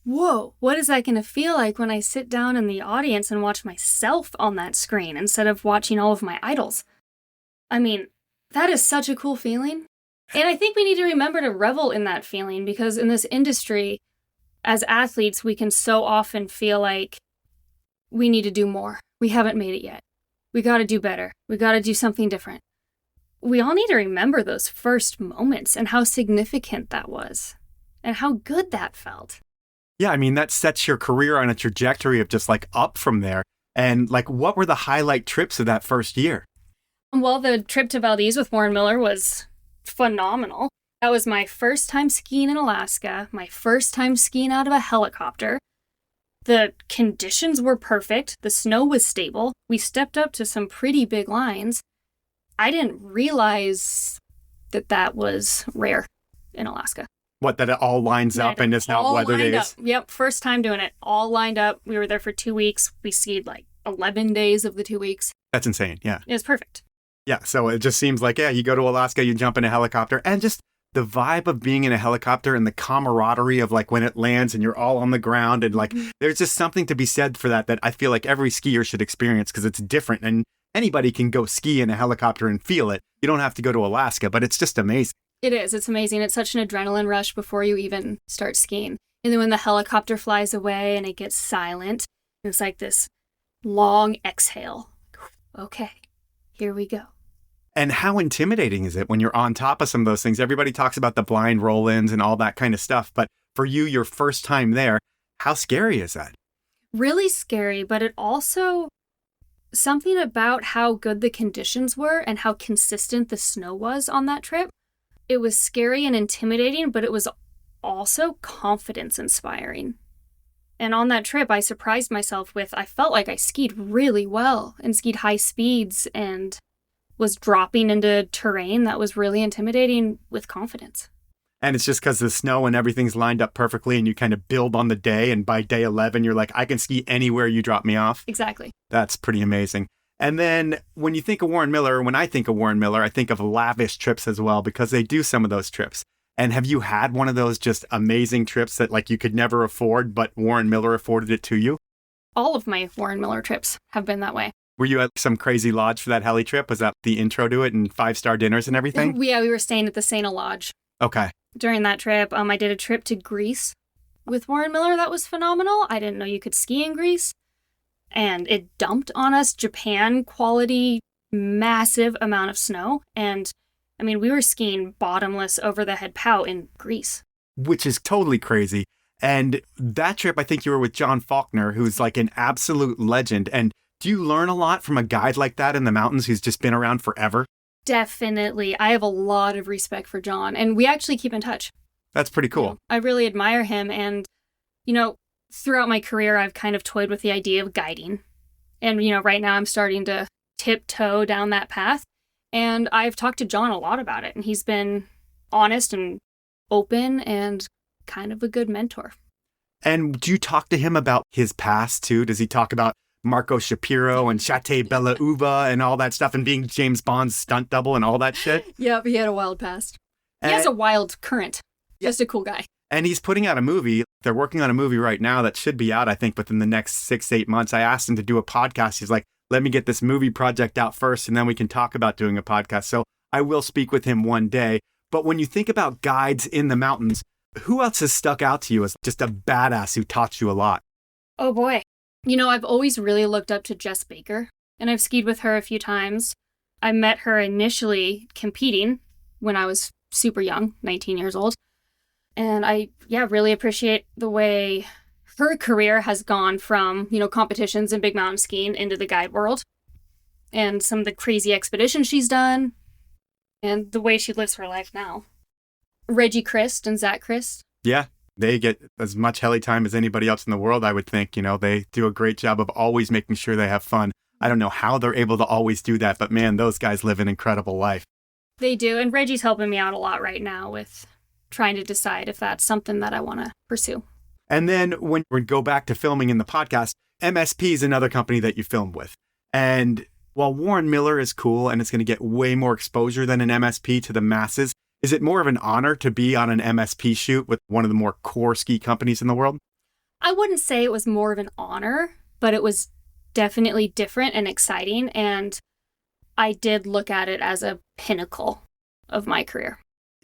Whoa. What is that going to feel like when I sit down in the audience and watch myself on that screen instead of watching all of my idols? I mean, that is such a cool feeling. And I think we need to remember to revel in that feeling, because in this industry, as athletes, we can so often feel like we need to do more. We haven't made it yet. We got to do better. We got to do something different. We all need to remember those first moments and how significant that was and how good that felt. Yeah, I mean, that sets your career on a trajectory of just like up from there. And like, what were the highlight trips of that first year? Well, the trip to Valdez with Warren Miller was phenomenal. That was my first time skiing in Alaska, my first time skiing out of a helicopter. The conditions were perfect. The snow was stable. We stepped up to some pretty big lines. I didn't realize that was rare in Alaska. What, that it all lines up and it's not weather days? Yep, first time doing it. All lined up. We were there for 2 weeks. We skied like 11 days of the 2 weeks. That's insane, yeah. It was perfect. Yeah, so it just seems like, yeah, you go to Alaska, you jump in a helicopter, and just the vibe of being in a helicopter and the camaraderie of like when it lands and you're all on the ground and like there's just something to be said for that I feel like every skier should experience because it's different and anybody can go ski in a helicopter and feel it. You don't have to go to Alaska, but it's just amazing. It is. It's amazing. It's such an adrenaline rush before you even start skiing. And then when the helicopter flies away and it gets silent, it's like this long exhale. Okay, here we go. And how intimidating is it when you're on top of some of those things? Everybody talks about the blind roll-ins and all that kind of stuff. But for you, your first time there, how scary is that? Really scary, but it also something about how good the conditions were and how consistent the snow was on that trip. It was scary and intimidating, but it was also confidence inspiring. And on that trip, I surprised myself with, I felt like I skied really well and skied high speeds and was dropping into terrain that was really intimidating with confidence. And it's just because the snow and everything's lined up perfectly and you kind of build on the day. And by day 11, you're like, I can ski anywhere you drop me off. Exactly. That's pretty amazing. And then when you think of Warren Miller, when I think of Warren Miller, I think of lavish trips as well, because they do some of those trips. And have you had one of those just amazing trips that like you could never afford, but Warren Miller afforded it to you? All of my Warren Miller trips have been that way. Were you at some crazy lodge for that heli trip? Was that the intro to it and 5-star dinners and everything? Yeah, we were staying at the Santa Lodge. Okay. During that trip, I did a trip to Greece with Warren Miller. That was phenomenal. I didn't know you could ski in Greece. And it dumped on us Japan quality, massive amount of snow. And we were skiing bottomless over the head pow in Greece. Which is totally crazy. And that trip, I think you were with John Falkiner, who's like an absolute legend. And do you learn a lot from a guide like that in the mountains who's just been around forever? Definitely. I have a lot of respect for John, and we actually keep in touch. That's pretty cool. I really admire him, and, throughout my career, I've kind of toyed with the idea of guiding. And, right now I'm starting to tiptoe down that path, and I've talked to John a lot about it, and he's been honest and open and kind of a good mentor. And do you talk to him about his past, too? Does he talk about Marco Shapiro and Chate Bella Uva and all that stuff and being James Bond's stunt double and all that shit? Yep, he had a wild past. He has a wild current. Just a cool guy. And he's putting out a movie. They're working on a movie right now that should be out, I think, within the next 6-8 months. I asked him to do a podcast. He's like, let me get this movie project out first, and then we can talk about doing a podcast. So I will speak with him one day. But when you think about guides in the mountains, who else has stuck out to you as just a badass who taught you a lot? Oh, boy. I've always really looked up to Jess Baker, and I've skied with her a few times. I met her initially competing when I was super young, 19 years old. And I, really appreciate the way her career has gone from, competitions and big mountain skiing into the guide world. And some of the crazy expeditions she's done. And the way she lives her life now. Reggie Christ and Zach Christ. Yeah. They get as much heli time as anybody else in the world, I would think. They do a great job of always making sure they have fun. I don't know how they're able to always do that, but man, those guys live an incredible life. They do, and Reggie's helping me out a lot right now with trying to decide if that's something that I want to pursue. And then when we go back to filming in the podcast, MSP is another company that you filmed with. And while Warren Miller is cool and it's going to get way more exposure than an MSP to the masses, is it more of an honor to be on an MSP shoot with one of the more core ski companies in the world? I wouldn't say it was more of an honor, but it was definitely different and exciting. And I did look at it as a pinnacle of my career.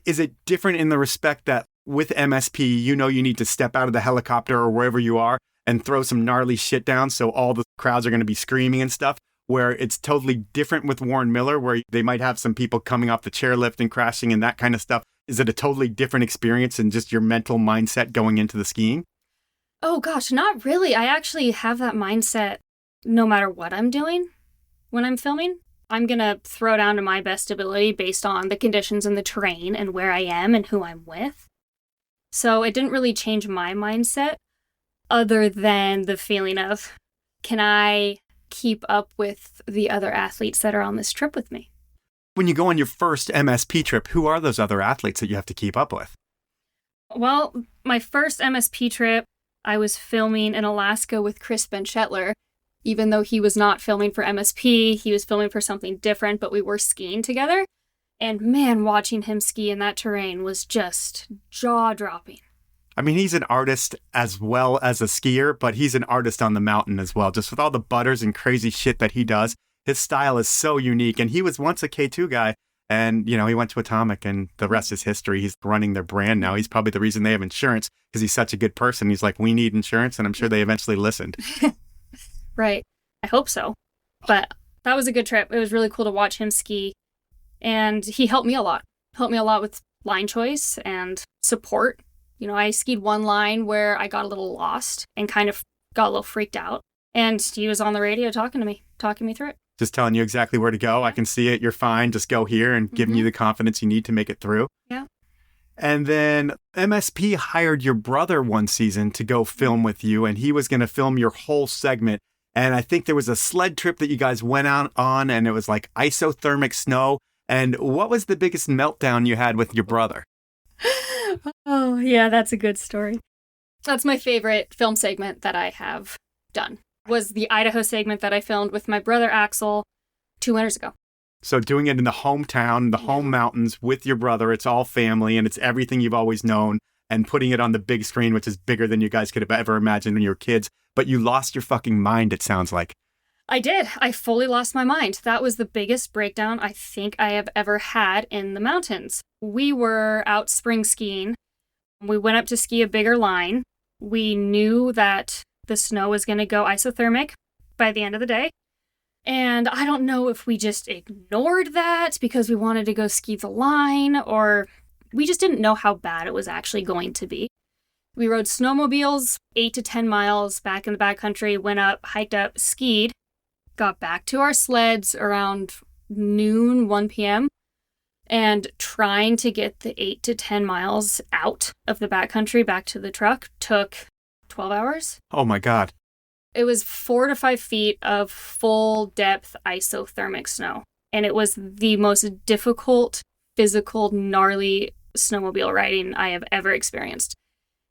Is it different in the respect that with MSP, you need to step out of the helicopter or wherever you are and throw some gnarly shit down so all the crowds are going to be screaming and stuff? Where it's totally different with Warren Miller, where they might have some people coming off the chairlift and crashing and that kind of stuff. Is it a totally different experience and just your mental mindset going into the skiing? Oh gosh, not really. I actually have that mindset no matter what I'm doing when I'm filming, I'm going to throw down to my best ability based on the conditions and the terrain and where I am and who I'm with. So it didn't really change my mindset other than the feeling of, can I keep up with the other athletes that are on this trip with me? When you go on your first MSP trip, who are those other athletes that you have to keep up with? Well, my first MSP trip, I was filming in Alaska with Chris Benchetler. Even though he was not filming for MSP, he was filming for something different, but we were skiing together. And man, watching him ski in that terrain was just jaw-dropping. I mean, he's an artist as well as a skier, but he's an artist on the mountain as well. Just with all the butters and crazy shit that he does, his style is so unique. And he was once a K2 guy, and, you know, he went to Atomic, and the rest is history. He's running their brand now. He's probably the reason they have insurance, because he's such a good person. He's like, we need insurance, and I'm sure they eventually listened. Right. I hope so. But that was a good trip. It was really cool to watch him ski. And he helped me a lot. Helped me a lot with line choice and support. You know, I skied one line where I got a little lost and kind of got a little freaked out. And he was on the radio talking me through it. Just telling you exactly where to go. I can see it. You're fine. Just go here, and giving you the confidence you need to make it through. Yeah. And then MSP hired your brother one season to go film with you, and he was going to film your whole segment. And I think there was a sled trip that you guys went out on, and it was like isothermic snow. And what was the biggest meltdown you had with your brother? Oh, yeah, that's a good story. That's my favorite film segment that I have done. Was the Idaho segment that I filmed with my brother Axel 2 winters ago. So doing it in the hometown, the home mountains with your brother, it's all family and it's everything you've always known, and putting it on the big screen, which is bigger than you guys could have ever imagined when you were kids. But you lost your fucking mind, it sounds like. I did. I fully lost my mind. That was the biggest breakdown I think I have ever had in the mountains. We were out spring skiing. We went up to ski a bigger line. We knew that the snow was going to go isothermic by the end of the day. And I don't know if we just ignored that because we wanted to go ski the line, or we just didn't know how bad it was actually going to be. We rode snowmobiles 8 to 10 miles back in the backcountry, went up, hiked up, skied, got back to our sleds around noon, 1 p.m., and trying to get the 8 to 10 miles out of the backcountry back to the truck took 12 hours. Oh my God. It was 4 to 5 feet of full depth isothermic snow. And it was the most difficult, physical, gnarly snowmobile riding I have ever experienced.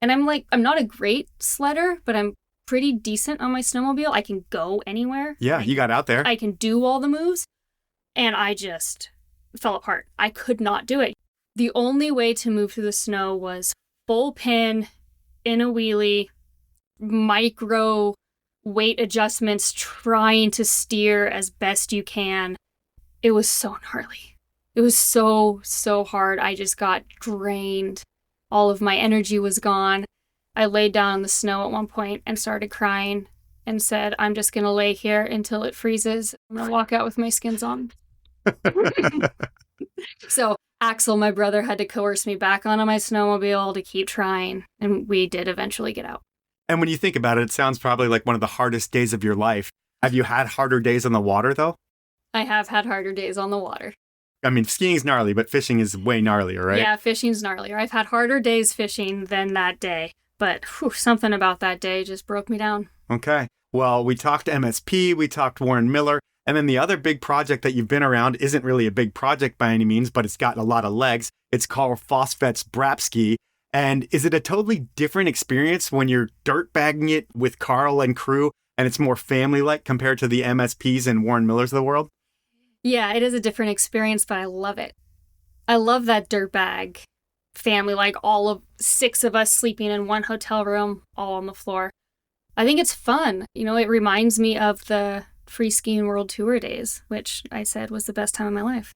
And I'm not a great sledder, but I'm pretty decent on my snowmobile. I can go anywhere. Yeah, you got out there. I can do all the moves. And I just fell apart. I could not do it. The only way to move through the snow was full pin, in a wheelie, micro weight adjustments, trying to steer as best you can. It was so gnarly. It was so hard. I just got drained. All of my energy was gone. I laid down in the snow at one point and started crying and said, I'm just going to lay here until it freezes. I'm going to walk out with my skins on. So Axel, my brother, had to coerce me back onto my snowmobile to keep trying. And we did eventually get out. And when you think about it, it sounds probably like one of the hardest days of your life. Have you had harder days on the water, though? I have had harder days on the water. I mean, skiing's gnarly, but fishing is way gnarlier, right? Yeah, fishing's gnarlier. I've had harder days fishing than that day. But something about that day just broke me down. Okay. Well, we talked MSP, we talked Warren Miller, and then the other big project that you've been around isn't really a big project by any means, but it's got a lot of legs. It's Karl Fosfet's Brap Ski. And is it a totally different experience when you're dirtbagging it with Karl and crew, and it's more family-like compared to the MSPs and Warren Millers of the world? Yeah, it is a different experience, but I love it. I love that dirtbag family, like all of 6 of us sleeping in one hotel room, all on the floor. I think it's fun. You know, it reminds me of the Free Skiing World Tour days, which I said was the best time of my life.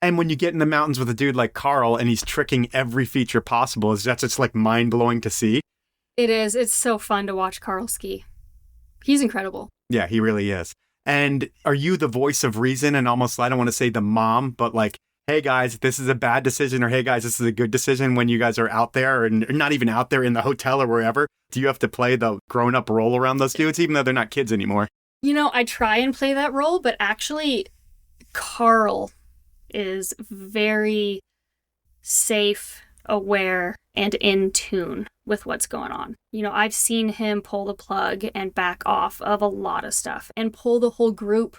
And when you get in the mountains with a dude like Karl and he's tricking every feature possible, is that just like mind-blowing to see? It is. It's so fun to watch Karl ski. He's incredible. Yeah, he really is. And are you the voice of reason and almost, I don't want to say the mom, but like, hey guys, this is a bad decision, or hey guys, this is a good decision when you guys are out there, or not even out there in the hotel or wherever? Do you have to play the grown-up role around those dudes, even though they're not kids anymore? I try and play that role, but actually, Karl is very safe, aware, and in tune with what's going on. I've seen him pull the plug and back off of a lot of stuff and pull the whole group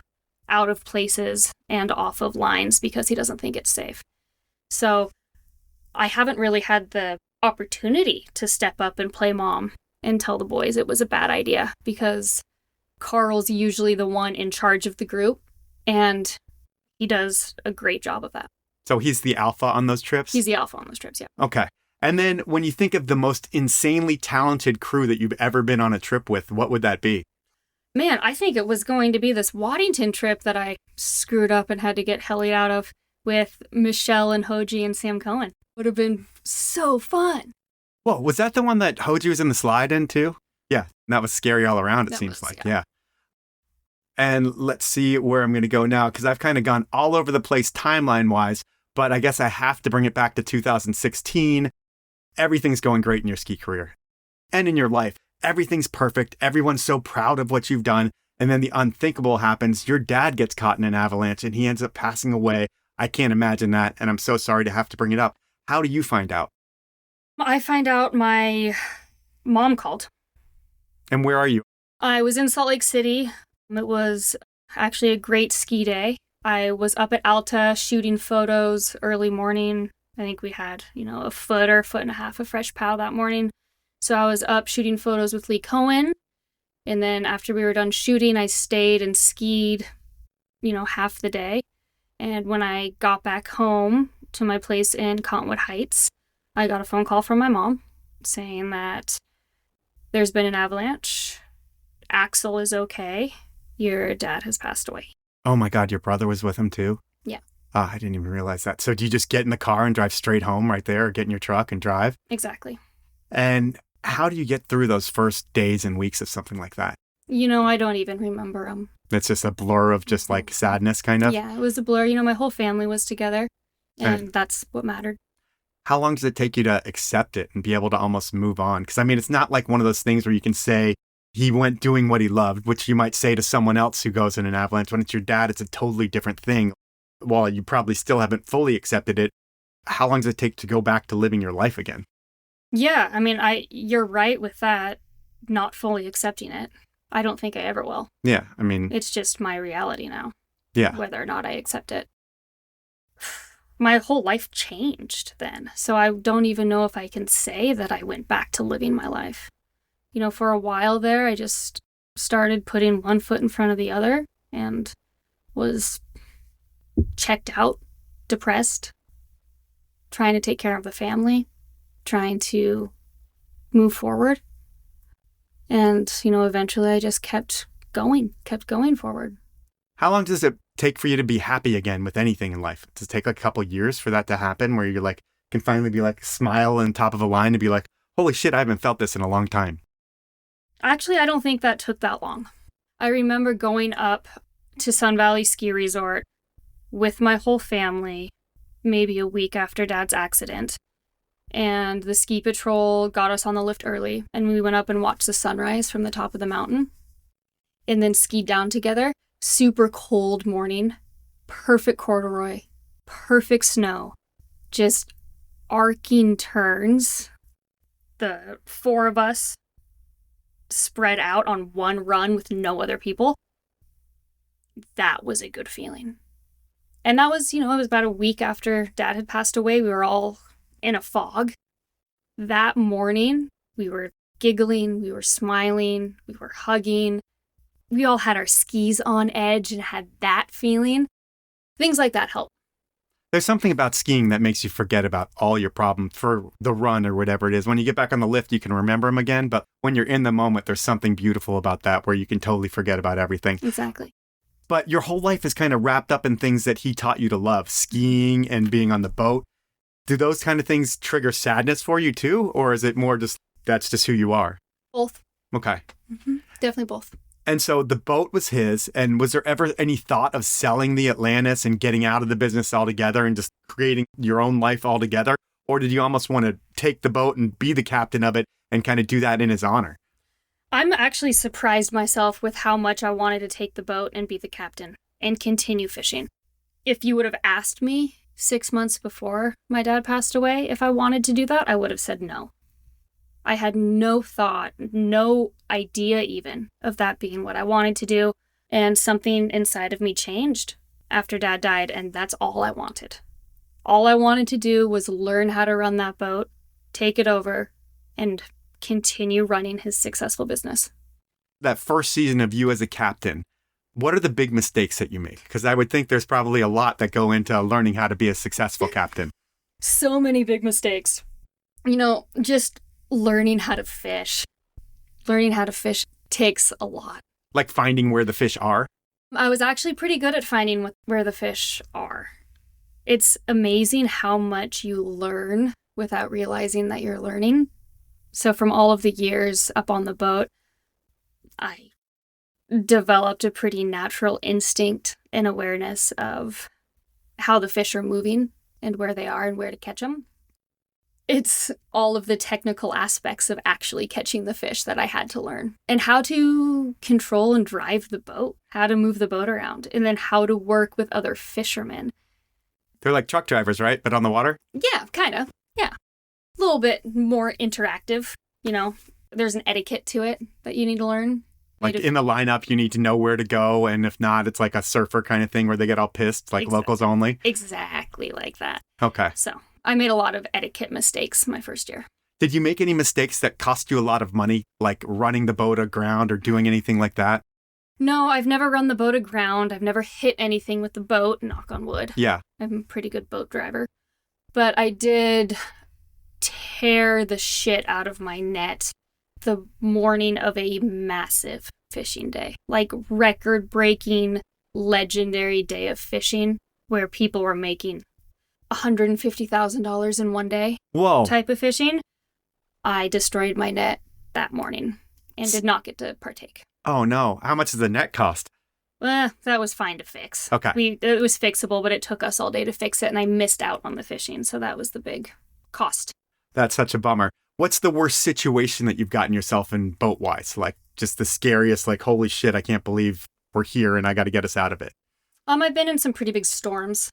out of places and off of lines because he doesn't think it's safe. So I haven't really had the opportunity to step up and play mom and tell the boys it was a bad idea, because Karl's usually the one in charge of the group, and he does a great job of that. So he's the alpha on those trips? He's the alpha on those trips, yeah. Okay. And then when you think of the most insanely talented crew that you've ever been on a trip with, what would that be? Man, I think it was going to be this Waddington trip that I screwed up and had to get hellied out of with Michelle and Hoji and Sam Cohen. Would have been so fun. Whoa, was that the one that Hoji was in the slide in too? Yeah, that was scary all around, it seems like. Yeah. And let's see where I'm going to go now, because I've kind of gone all over the place timeline-wise, but I guess I have to bring it back to 2016. Everything's going great in your ski career and in your life. Everything's perfect. Everyone's so proud of what you've done. And then the unthinkable happens. Your dad gets caught in an avalanche and he ends up passing away. I can't imagine that. And I'm so sorry to have to bring it up. How do you find out? I find out my mom called. And where are you? I was in Salt Lake City. It was actually a great ski day. I was up at Alta shooting photos early morning. I think we had, a foot or foot and a half of fresh pow that morning. So I was up shooting photos with Lee Cohen. And then after we were done shooting, I stayed and skied, half the day. And when I got back home to my place in Cottonwood Heights, I got a phone call from my mom saying that there's been an avalanche. Axel is okay. Your dad has passed away. Oh my God, your brother was with him too? Yeah. I didn't even realize that. So do you just get in the car and drive straight home right there, or get in your truck and drive? Exactly. And how do you get through those first days and weeks of something like that? I don't even remember them. It's just a blur of just like sadness, kind of? Yeah, it was a blur. My whole family was together, and that's what mattered. How long does it take you to accept it and be able to almost move on? Because, it's not like one of those things where you can say he went doing what he loved, which you might say to someone else who goes in an avalanche. When it's your dad, it's a totally different thing. While you probably still haven't fully accepted it, how long does it take to go back to living your life again? Yeah, you're right with that, not fully accepting it. I don't think I ever will. Yeah, It's just my reality now. Yeah. Whether or not I accept it. My whole life changed then, so I don't even know if I can say that I went back to living my life. For a while there, I just started putting one foot in front of the other and was checked out, depressed, trying to take care of the family, trying to move forward. And, eventually I just kept going forward. How long does it take for you to be happy again with anything in life? Does it take like a couple of years for that to happen, where you're like, can finally be like, smile on top of a line and be like, holy shit, I haven't felt this in a long time? Actually, I don't think that took that long. I remember going up to Sun Valley Ski Resort with my whole family, maybe a week after Dad's accident. And the ski patrol got us on the lift early, and we went up and watched the sunrise from the top of the mountain. And then skied down together. Super cold morning, perfect corduroy, perfect snow, just arcing turns. The four of us spread out on one run with no other people. That was a good feeling. And that was, it was about a week after Dad had passed away. We were all in a fog. That morning, we were giggling, we were smiling, we were hugging. We all had our skis on edge and had that feeling. Things like that help. There's something about skiing that makes you forget about all your problems for the run or whatever it is. When you get back on the lift, you can remember them again. But when you're in the moment, there's something beautiful about that where you can totally forget about everything. Exactly. But your whole life is kind of wrapped up in things that he taught you to love, skiing and being on the boat. Do those kind of things trigger sadness for you too? Or is it more just, that's just who you are? Both. Okay. Mm-hmm. Definitely both. And so the boat was his. And was there ever any thought of selling the Atlantis and getting out of the business altogether and just creating your own life altogether? Or did you almost want to take the boat and be the captain of it and kind of do that in his honor? I'm actually surprised myself with how much I wanted to take the boat and be the captain and continue fishing. If you would have asked me 6 months before my dad passed away if I wanted to do that, I would have said no. I had no thought, no idea even of that being what I wanted to do, and something inside of me changed after Dad died, and that's all I wanted. All I wanted to do was learn how to run that boat, take it over, and continue running his successful business. That first season of you as a captain, what are the big mistakes that you make? Because I would think there's probably a lot that go into learning how to be a successful captain. So many big mistakes. Just learning how to fish. Learning how to fish takes a lot. Like finding where the fish are? I was actually pretty good at finding where the fish are. It's amazing how much you learn without realizing that you're learning. So from all of the years up on the boat, I developed a pretty natural instinct and awareness of how the fish are moving and where they are and where to catch them. It's all of the technical aspects of actually catching the fish that I had to learn, and how to control and drive the boat, how to move the boat around, and then how to work with other fishermen. They're like truck drivers, right? But on the water? Yeah, kind of. Yeah. A little bit more interactive. There's an etiquette to it that you need to learn. Like in the lineup, you need to know where to go. And if not, it's like a surfer kind of thing where they get all pissed, like locals only. Exactly like that. Okay. So I made a lot of etiquette mistakes my first year. Did you make any mistakes that cost you a lot of money, like running the boat aground or doing anything like that? No, I've never run the boat aground. I've never hit anything with the boat, knock on wood. Yeah. I'm a pretty good boat driver. But I did tear the shit out of my net the morning of a massive fishing day. Like record-breaking, legendary day of fishing where people were making $150,000 in one day. Whoa. Type of fishing. I destroyed my net that morning and did not get to partake. Oh, no. How much does the net cost? Well, that was fine to fix. Okay. It was fixable, but it took us all day to fix it, and I missed out on the fishing, so that was the big cost. That's such a bummer. What's the worst situation that you've gotten yourself in boat-wise? Like, just the scariest, like, holy shit, I can't believe we're here and I got to get us out of it. I've been in some pretty big storms.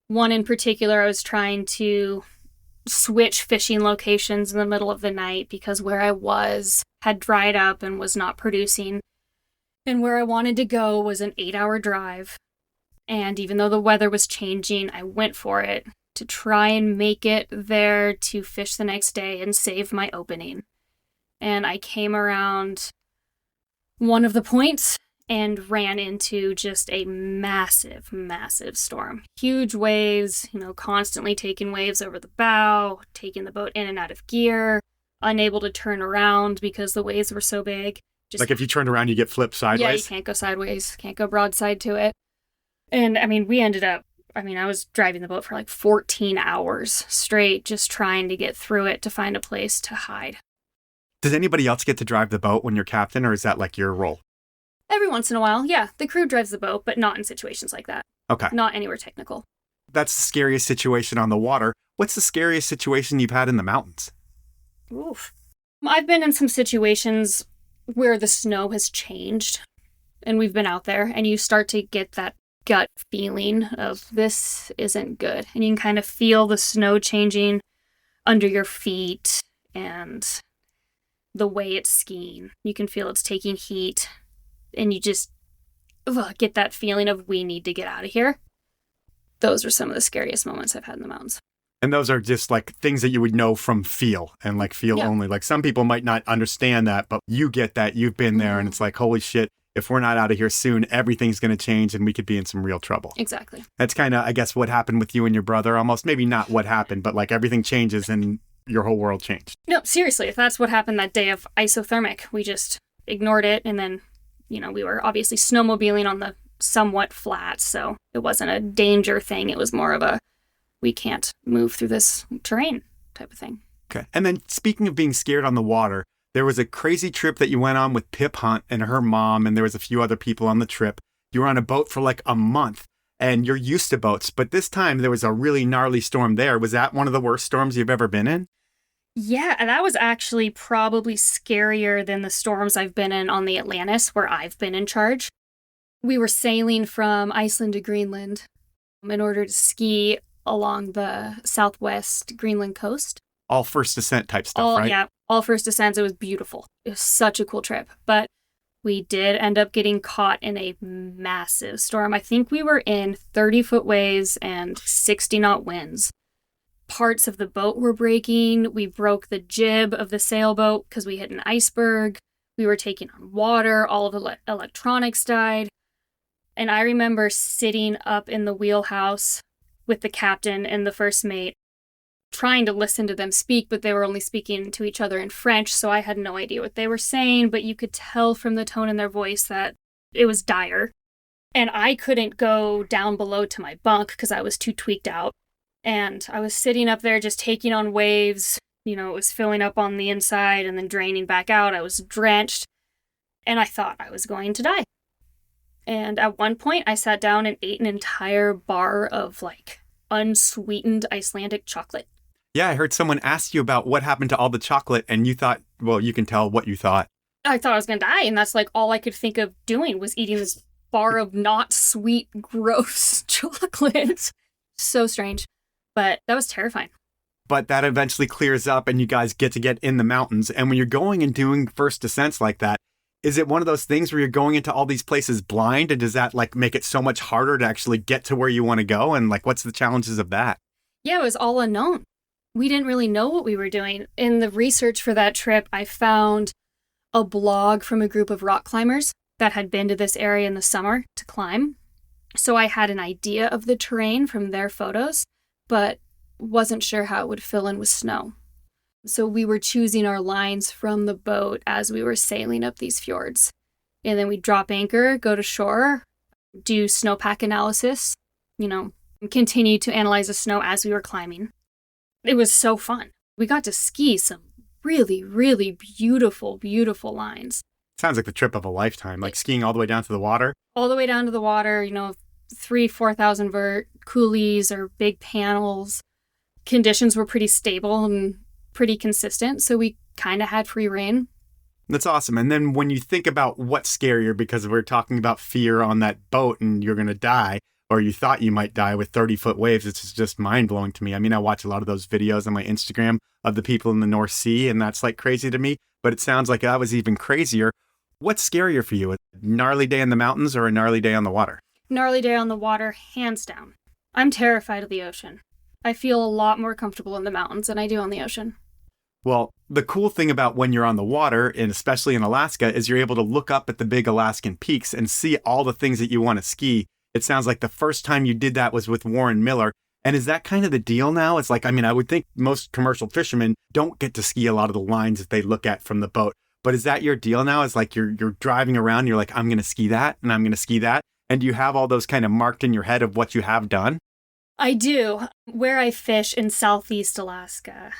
One in particular, I was trying to switch fishing locations in the middle of the night because where I was had dried up and was not producing. And where I wanted to go was an 8-hour drive. And even though the weather was changing, I went for it to try and make it there to fish the next day and save my opening. And I came around one of the points and ran into just a massive, massive storm. Huge waves, constantly taking waves over the bow, taking the boat in and out of gear, unable to turn around because the waves were so big. Like if you turned around, you get flipped sideways? Yeah, you can't go sideways, can't go broadside to it. And we ended up, I was driving the boat for like 14 hours straight, just trying to get through it to find a place to hide. Does anybody else get to drive the boat when you're captain, or is that like your role? Every once in a while, yeah. The crew drives the boat, but not in situations like that. Okay. Not anywhere technical. That's the scariest situation on the water. What's the scariest situation you've had in the mountains? Oof. I've been in some situations where the snow has changed, and we've been out there, and you start to get that gut feeling of this isn't good. And you can kind of feel the snow changing under your feet and the way it's skiing. You can feel it's taking heat. And you just get that feeling of we need to get out of here. Those are some of the scariest moments I've had in the mountains. And those are just like things that you would know from feel and like feel only. Like some people might not understand that, but you get that. You've been there and it's like, holy shit, if we're not out of here soon, everything's going to change and we could be in some real trouble. Exactly. That's kind of, I guess, what happened with you and your brother almost. Maybe not what happened, but like everything changes and your whole world changed. No, seriously, if that's what happened that day of isothermic, we just ignored it and then we were obviously snowmobiling on the somewhat flat, so it wasn't a danger thing. It was more of a, we can't move through this terrain type of thing. Okay. And then speaking of being scared on the water, there was a crazy trip that you went on with Pip Hunt and her mom, and there was a few other people on the trip. You were on a boat for like a month, and you're used to boats, but this time there was a really gnarly storm there. Was that one of the worst storms you've ever been in? Yeah, and that was actually probably scarier than the storms I've been in on the Atlantis, where I've been in charge. We were sailing from Iceland to Greenland in order to ski along the southwest Greenland coast. All first descent type stuff, right? Yeah, all first descents. It was beautiful. It was such a cool trip. But we did end up getting caught in a massive storm. I think we were in 30-foot waves and 60-knot winds. Parts of the boat were breaking. We broke the jib of the sailboat because we hit an iceberg. We were taking on water. All of the electronics died. And I remember sitting up in the wheelhouse with the captain and the first mate, trying to listen to them speak, but they were only speaking to each other in French, so I had no idea what they were saying, but you could tell from the tone in their voice that it was dire. And I couldn't go down below to my bunk because I was too tweaked out. And I was sitting up there just taking on waves. You know, it was filling up on the inside and then draining back out. I was drenched, and I thought I was going to die. And at one point, I sat down and ate an entire bar of, like, unsweetened Icelandic chocolate. Yeah, I heard someone ask you about what happened to all the chocolate, and you thought, well, you can tell what you thought. I thought I was going to die, and that's, like, all I could think of doing was eating this bar of not sweet, gross chocolate. So strange. But that was terrifying. But that eventually clears up, and you guys get in the mountains. And when you're going and doing first descents like that, is it one of those things where you're going into all these places blind? And does that, like, make it so much harder to actually get to where you want to go? And, like, what's the challenges of that? Yeah, it was all unknown. We didn't really know what we were doing. In the research for that trip, I found a blog from a group of rock climbers that had been to this area in the summer to climb. So I had an idea of the terrain from their photos, but wasn't sure how it would fill in with snow. So we were choosing our lines from the boat as we were sailing up these fjords. And then we'd drop anchor, go to shore, do snowpack analysis, continue to analyze the snow as we were climbing. It was so fun. We got to ski some really, really beautiful, beautiful lines. Sounds like the trip of a lifetime, like skiing all the way down to the water. All the way down to the water, 3,000-4,000 vert, coulees or big panels. Conditions were pretty stable and pretty consistent, so we kind of had free reign. That's awesome. And then when you think about what's scarier, because we're talking about fear on that boat and you're going to die, or you thought you might die with 30-foot waves, it's just mind-blowing to me. I mean, I watch a lot of those videos on my Instagram of the people in the North Sea, and that's like crazy to me, but it sounds like that was even crazier. What's scarier for you, a gnarly day in the mountains or a gnarly day on the water? Gnarly day on the water, hands down. I'm terrified of the ocean. I feel a lot more comfortable in the mountains than I do on the ocean. Well, the cool thing about when you're on the water, and especially in Alaska, is you're able to look up at the big Alaskan peaks and see all the things that you want to ski. It sounds like the first time you did that was with Warren Miller. And is that kind of the deal now? It's like, I would think most commercial fishermen don't get to ski a lot of the lines that they look at from the boat. But is that your deal now? It's like you're driving around, you're like, I'm going to ski that, and I'm going to ski that. And do you have all those kind of marked in your head of what you have done? I do. Where I fish in Southeast Alaska,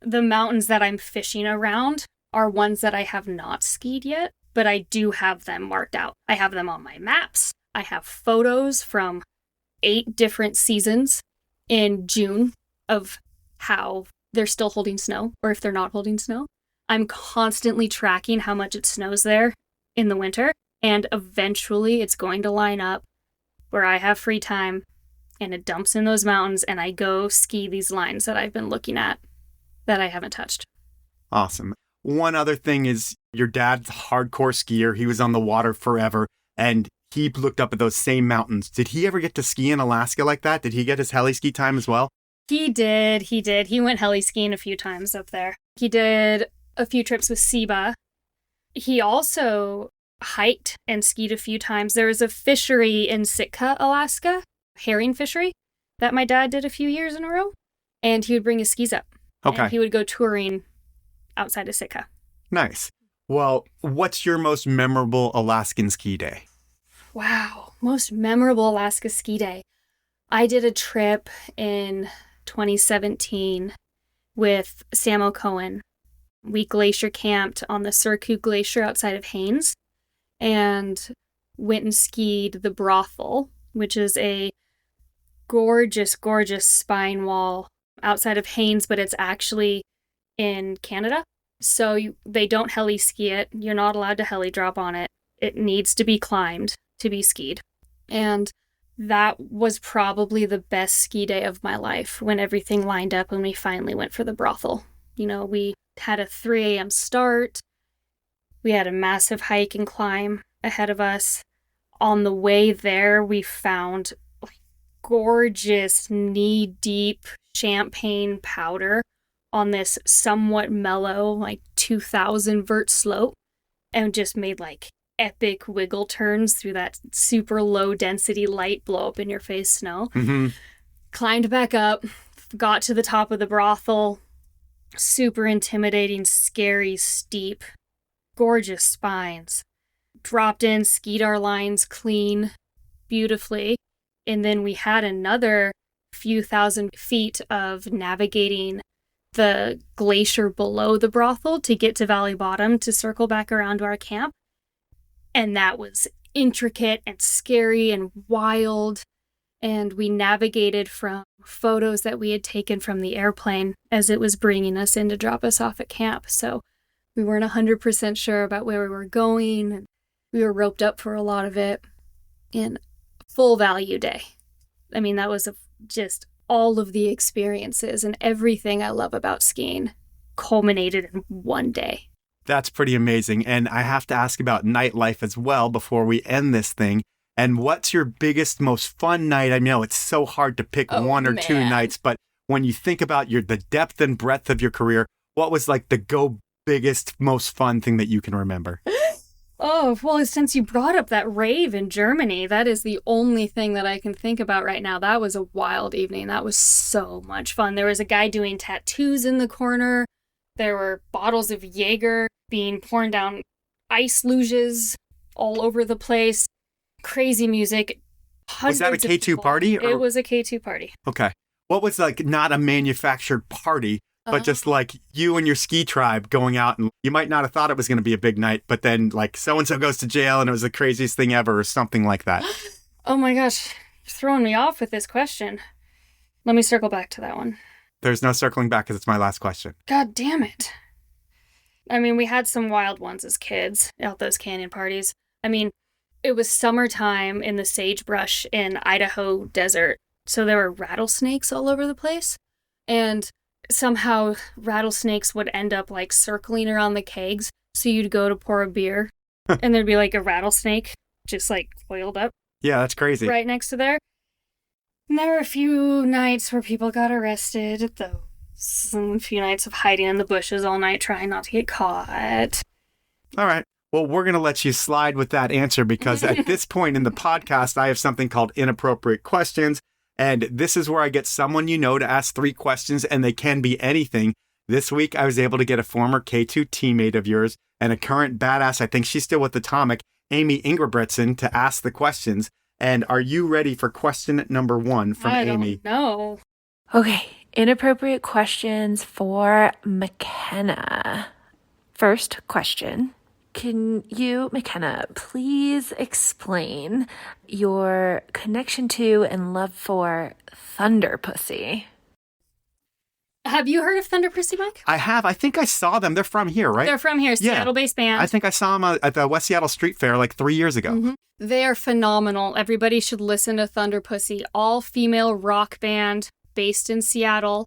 the mountains that I'm fishing around are ones that I have not skied yet, but I do have them marked out. I have them on my maps. I have photos from 8 different seasons in June of how they're still holding snow or if they're not holding snow. I'm constantly tracking how much it snows there in the winter, and eventually it's going to line up where I have free time and it dumps in those mountains and I go ski these lines that I've been looking at that I haven't touched. Awesome. One other thing is your dad's a hardcore skier. He was on the water forever and he looked up at those same mountains. Did he ever get to ski in Alaska like that? Did he get his heli ski time as well? He did. He went heli skiing a few times up there. He did a few trips with Seba. He also hiked and skied a few times. There was a fishery in Sitka, Alaska, herring fishery, that my dad did a few years in a row. And he would bring his skis up. Okay. And he would go touring outside of Sitka. Nice. Well, what's your most memorable Alaskan ski day? Wow. Most memorable Alaska ski day. I did a trip in 2017 with Sam O'Cohen. We glacier camped on the Surcouf Glacier outside of Haines and went and skied the Brothel, which is a gorgeous, gorgeous spine wall outside of Haines, but it's actually in Canada. So they don't heli ski it. You're not allowed to heli drop on it. It needs to be climbed to be skied. And that was probably the best ski day of my life when everything lined up and we finally went for the brothel. We had a 3 a.m. start. We had a massive hike and climb ahead of us. On the way there, we found gorgeous knee-deep champagne powder on this somewhat mellow, 2,000 vert slope, and just made epic wiggle turns through that super low density light blow up in your face snow. Mm-hmm. Climbed back up, got to the top of the brothel. Super intimidating, scary, steep, gorgeous spines. Dropped in, skied our lines clean, beautifully. And then we had another few thousand feet of navigating the glacier below the brothel to get to Valley Bottom to circle back around to our camp. And that was intricate and scary and wild. And we navigated from photos that we had taken from the airplane as it was bringing us in to drop us off at camp. So we weren't 100% sure about where we were going. We were roped up for a lot of it. And full value day. I mean, that was just all of the experiences and everything I love about skiing culminated in one day. That's pretty amazing. And I have to ask about nightlife as well before we end this thing. And what's your biggest, most fun night? I know it's so hard to pick one or two nights, but when you think about the depth and breadth of your career, what was the biggest, most fun thing that you can remember? Oh, well, since you brought up that rave in Germany, that is the only thing that I can think about right now. That was a wild evening. That was so much fun. There was a guy doing tattoos in the corner. There were bottles of Jaeger being poured down ice luges all over the place. Crazy music. Was that a K2 party? It was a K2 party. Okay. What was not a manufactured party, but just you and your ski tribe going out, and you might not have thought it was going to be a big night, but then so-and-so goes to jail and it was the craziest thing ever or something like that. Oh my gosh. You're throwing me off with this question. Let me circle back to that one. There's no circling back because it's my last question. God damn it. I mean, we had some wild ones as kids out those canyon parties. I mean, it was summertime in the sagebrush in Idaho desert, so there were rattlesnakes all over the place. And somehow rattlesnakes would end up circling around the kegs. So you'd go to pour a beer and there'd be a rattlesnake just coiled up. Yeah, that's crazy. Right next to there. And there were a few nights where people got arrested at those. And a few nights of hiding in the bushes all night trying not to get caught. All right. Well, we're going to let you slide with that answer because at this point in the podcast, I have something called Inappropriate Questions. And this is where I get someone to ask 3 questions, and they can be anything. This week, I was able to get a former K2 teammate of yours and a current badass, I think she's still with Atomic, Amie Engerbretson, to ask the questions. And are you ready for question number 1 from Amie? No. Okay, inappropriate questions for McKenna. First question. Can you, McKenna, please explain your connection to and love for Thunder Pussy? Have you heard of Thunder Pussy, Mike? I have. I think I saw them. They're from here, right? They're from here, Seattle-based band. I think I saw them at the West Seattle Street Fair 3 years ago. Mm-hmm. They are phenomenal. Everybody should listen to Thunder Pussy. All-female rock band based in Seattle.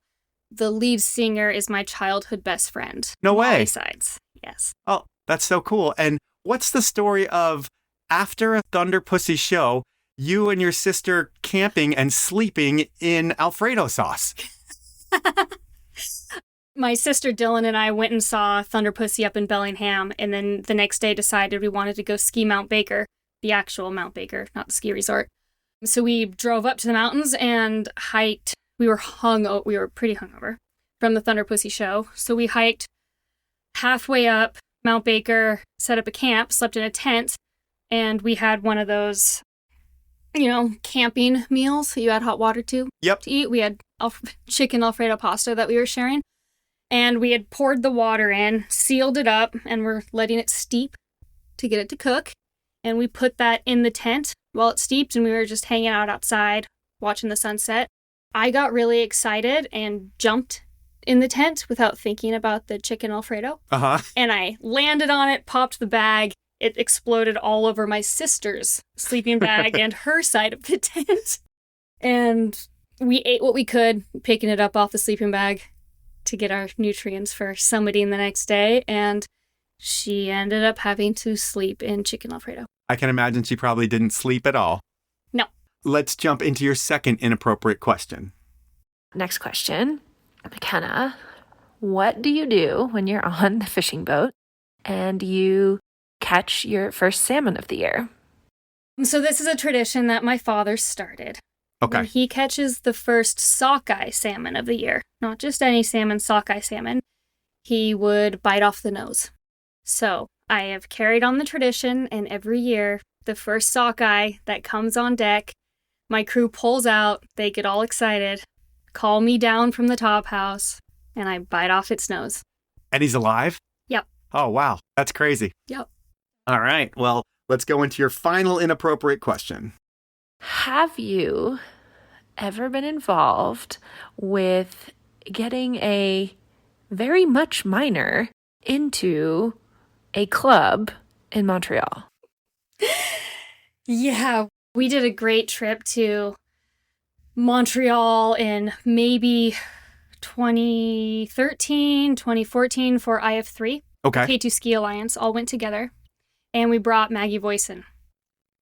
The lead singer is my childhood best friend. No way. Besides, yes. Oh, that's so cool. And what's the story of after a Thunder Pussy show, you and your sister camping and sleeping in Alfredo sauce? My sister Dylan and I went and saw Thunder Pussy up in Bellingham, and then the next day decided we wanted to go ski Mount Baker, the actual Mount Baker, not the ski resort. So we drove up to the mountains and hiked. We were pretty hungover from the Thunder Pussy show. So we hiked halfway up Mount Baker, set up a camp, slept in a tent, and we had one of those, camping meals that you add hot water to eat. We had chicken Alfredo pasta that we were sharing. And we had poured the water in, sealed it up, and we're letting it steep to get it to cook. And we put that in the tent while it steeped, and we were just hanging out outside, watching the sunset. I got really excited and jumped in the tent without thinking about the chicken Alfredo. And I landed on it, popped the bag. It exploded all over my sister's sleeping bag and her side of the tent. And we ate what we could, picking it up off the sleeping bag to get our nutrients for summiting the next day. And she ended up having to sleep in chicken Alfredo. I can imagine she probably didn't sleep at all. No. Let's jump into your second inappropriate question. Next question. McKenna, what do you do when you're on the fishing boat and you catch your first salmon of the year? So this is a tradition that my father started. Okay. When he catches the first sockeye salmon of the year, not just any salmon, sockeye salmon, he would bite off the nose. So I have carried on the tradition, and every year, the first sockeye that comes on deck, my crew pulls out, they get all excited, call me down from the top house, and I bite off its nose. And he's alive? Yep. Oh, wow. That's crazy. Yep. All right. Well, let's go into your final inappropriate question. Have you ever been involved with getting a very much minor into a club in Montreal? Yeah, we did a great trip to Montreal in maybe 2013, 2014 for IF3. Okay. K2 Ski Alliance all went together, and we brought Maggie Voisin.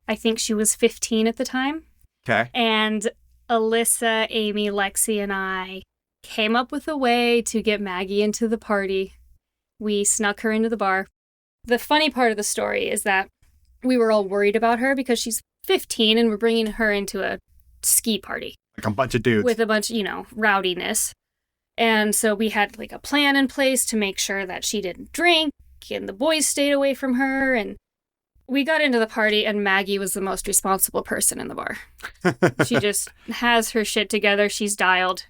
I think she was 15 at the time. Okay. And Alyssa, Amy, Lexi, and I came up with a way to get Maggie into the party. We snuck her into the bar. The funny part of the story is that we were all worried about her because she's 15 and we're bringing her into a ski party. Like a bunch of dudes. With a bunch, rowdiness. And so we had like a plan in place to make sure that she didn't drink and the boys stayed away from her. And we got into the party and Maggie was the most responsible person in the bar. She just has her shit together. She's dialed.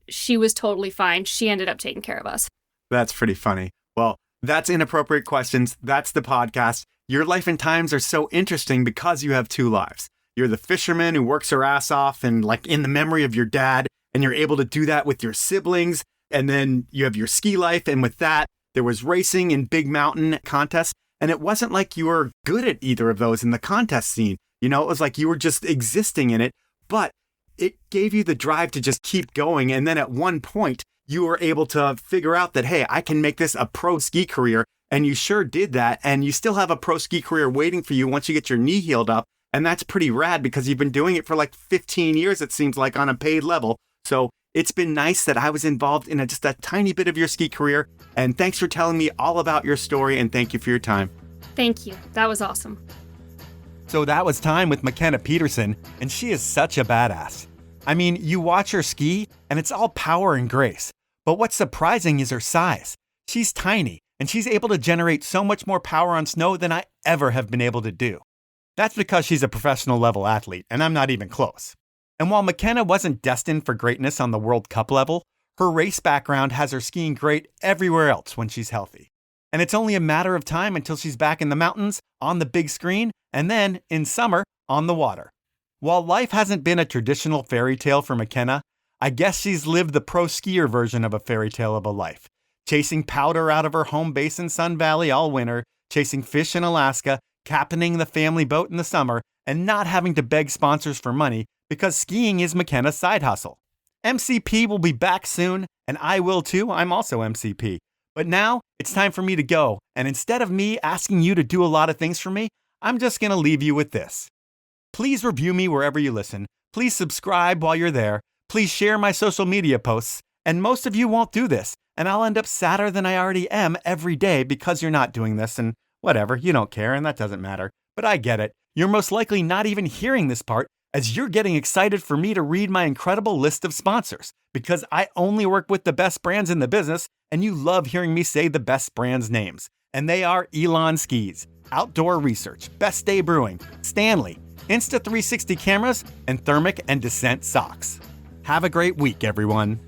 She was totally fine. She ended up taking care of us. That's pretty funny. Well, that's Inappropriate Questions. That's the podcast. Your life and times are so interesting because you have two lives. You're the fisherman who works her ass off and like in the memory of your dad, and you're able to do that with your siblings. And then you have your ski life. And with that, there was racing in big mountain contests. And it wasn't like you were good at either of those in the contest scene. It was like you were just existing in it, but it gave you the drive to just keep going. And then at one point, you were able to figure out that, hey, I can make this a pro ski career. And you sure did that. And you still have a pro ski career waiting for you once you get your knee healed up. And that's pretty rad because you've been doing it for like 15 years, it seems like, on a paid level. So it's been nice that I was involved in just a tiny bit of your ski career. And thanks for telling me all about your story. And thank you for your time. Thank you. That was awesome. So that was time with McKenna Peterson. And she is such a badass. I mean, you watch her ski and it's all power and grace. But what's surprising is her size. She's tiny. And she's able to generate so much more power on snow than I ever have been able to do. That's because she's a professional level athlete, and I'm not even close. And while McKenna wasn't destined for greatness on the World Cup level, her race background has her skiing great everywhere else when she's healthy. And it's only a matter of time until she's back in the mountains, on the big screen, and then, in summer, on the water. While life hasn't been a traditional fairy tale for McKenna, I guess she's lived the pro skier version of a fairy tale of a life. Chasing powder out of her home base in Sun Valley all winter, chasing fish in Alaska, captaining the family boat in the summer, and not having to beg sponsors for money because skiing is McKenna's side hustle. MCP will be back soon, and I will too. I'm also MCP. But now it's time for me to go, and instead of me asking you to do a lot of things for me, I'm just going to leave you with this. Please review me wherever you listen. Please subscribe while you're there. Please share my social media posts, and most of you won't do this. And I'll end up sadder than I already am every day because you're not doing this, and whatever, you don't care, and that doesn't matter. But I get it. You're most likely not even hearing this part as you're getting excited for me to read my incredible list of sponsors because I only work with the best brands in the business, and you love hearing me say the best brands' names. And they are Elon Skis, Outdoor Research, Best Day Brewing, Stanley, Insta360 Cameras, and Thermic and Dissent Socks. Have a great week, everyone.